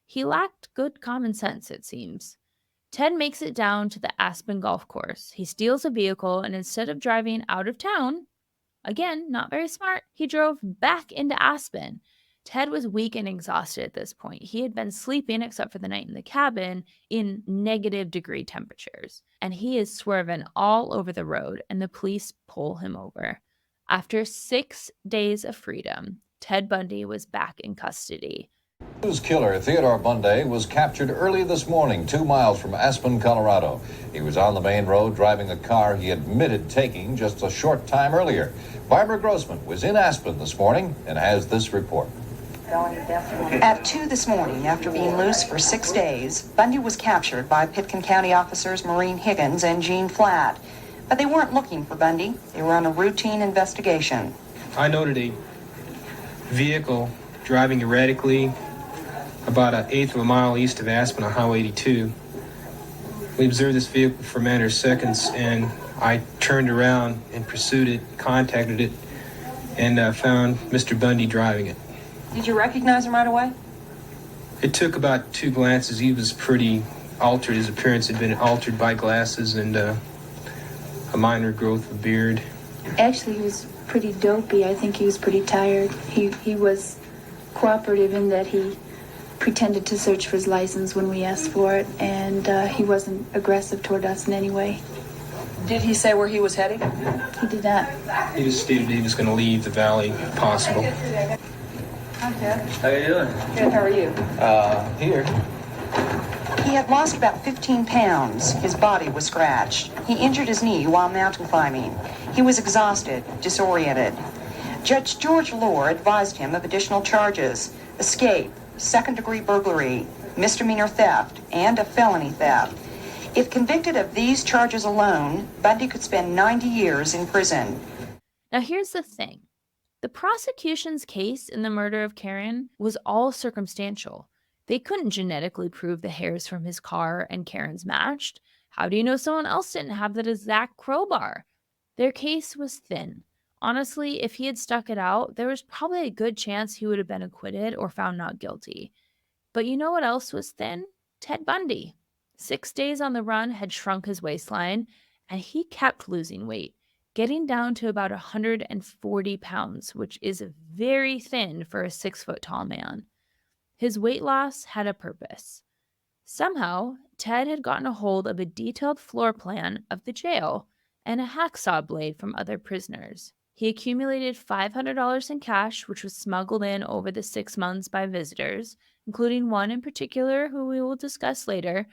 he lacked good common sense, it seems. Ted makes it down to the Aspen golf course. He steals a vehicle, and instead of driving out of town, again, not very smart, he drove back into Aspen. Ted was weak and exhausted at this point. He had been sleeping, except for the night in the cabin, in negative-degree temperatures. And he is swerving all over the road, and the police pull him over. After 6 days of freedom, Ted Bundy was back in custody. News killer Theodore Bundy was captured early this morning, 2 miles from Aspen, Colorado. He was on the main road driving a car he admitted taking just a short time earlier. Barbara Grossman was in Aspen this morning and has this report. At 2 this morning, after being loose for 6 days, Bundy was captured by Pitkin County officers Maureen Higgins and Gene Flatt. But they weren't looking for Bundy. They were on a routine investigation. I noted a vehicle driving erratically about an eighth of a mile east of Aspen on Highway 82. We observed this vehicle for a matter of seconds, and I turned around and pursued it, contacted it, and found Mr. Bundy driving it. Did you recognize him right away? It took about 2 glances. He was pretty altered. His appearance had been altered by glasses and a minor growth of beard. Actually, he was pretty dopey. I think he was pretty tired. He was cooperative in that he pretended to search for his license when we asked for it, and he wasn't aggressive toward us in any way. Did he say where he was heading? He did not. He just stated he was going to leave the valley if possible. Hi, Ted. How you doing? Good, how are you? Here. He had lost about 15 pounds. His body was scratched. He injured his knee while mountain climbing. He was exhausted, disoriented. Judge George Lohr advised him of additional charges: escape, second-degree burglary, misdemeanor theft, and a felony theft. If convicted of these charges alone, Bundy could spend 90 years in prison. Now here's the thing. The prosecution's case in the murder of Karen was all circumstantial. They couldn't genetically prove the hairs from his car and Karen's matched. How do you know someone else didn't have that exact crowbar? Their case was thin. Honestly, if he had stuck it out, there was probably a good chance he would have been acquitted or found not guilty. But you know what else was thin? Ted Bundy. 6 days on the run had shrunk his waistline, and he kept losing weight, getting down to about 140 pounds, which is very thin for a 6-foot-tall man. His weight loss had a purpose. Somehow, Ted had gotten a hold of a detailed floor plan of the jail and a hacksaw blade from other prisoners. He accumulated $500 in cash, which was smuggled in over the 6 months by visitors, including one in particular who we will discuss later.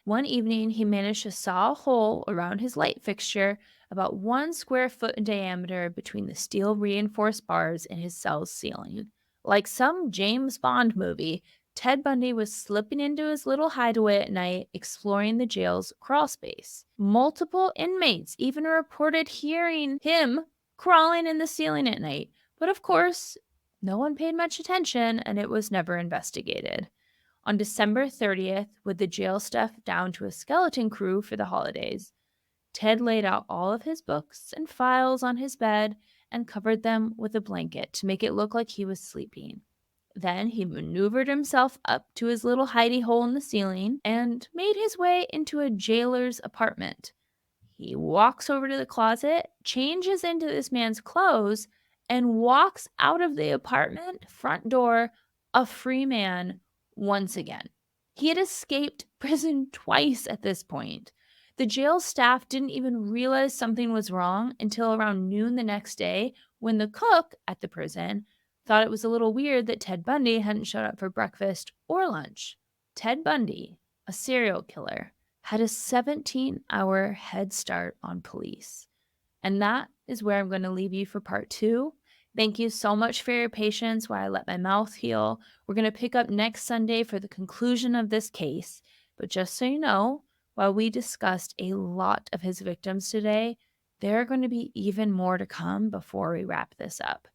One evening, he managed to saw a hole around his light fixture about 1 square foot in diameter between the steel reinforced bars in his cell's ceiling. Like some James Bond movie, Ted Bundy was slipping into his little hideaway at night, exploring the jail's crawl space. Multiple inmates even reported hearing him crawling in the ceiling at night, but of course, no one paid much attention and it was never investigated. On December 30th, with the jail stuff down to a skeleton crew for the holidays, Ted laid out all of his books and files on his bed and covered them with a blanket to make it look like he was sleeping. Then he maneuvered himself up to his little hidey hole in the ceiling and made his way into a jailer's apartment. He walks over to the closet, changes into this man's clothes, and walks out of the apartment front door a free man once again. He had escaped prison twice at this point. The jail staff didn't even realize something was wrong until around noon the next day, when the cook at the prison thought it was a little weird that Ted Bundy hadn't showed up for breakfast or lunch. Ted Bundy, a serial killer, had a 17-hour head start on police. And that is where I'm going to leave you for part 2. Thank you so much for your patience while I let my mouth heal. We're going to pick up next Sunday for the conclusion of this case. But just so you know, While we discussed a lot of his victims today, there are going to be even more to come before we wrap this up.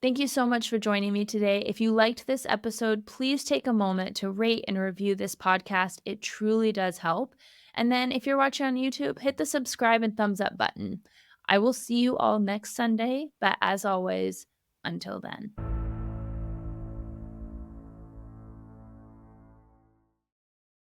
Thank you so much for joining me today. If you liked this episode, please take a moment to rate and review this podcast. It truly does help. And then if you're watching on YouTube, hit the subscribe and thumbs up button. I will see you all next Sunday, but as always, until then.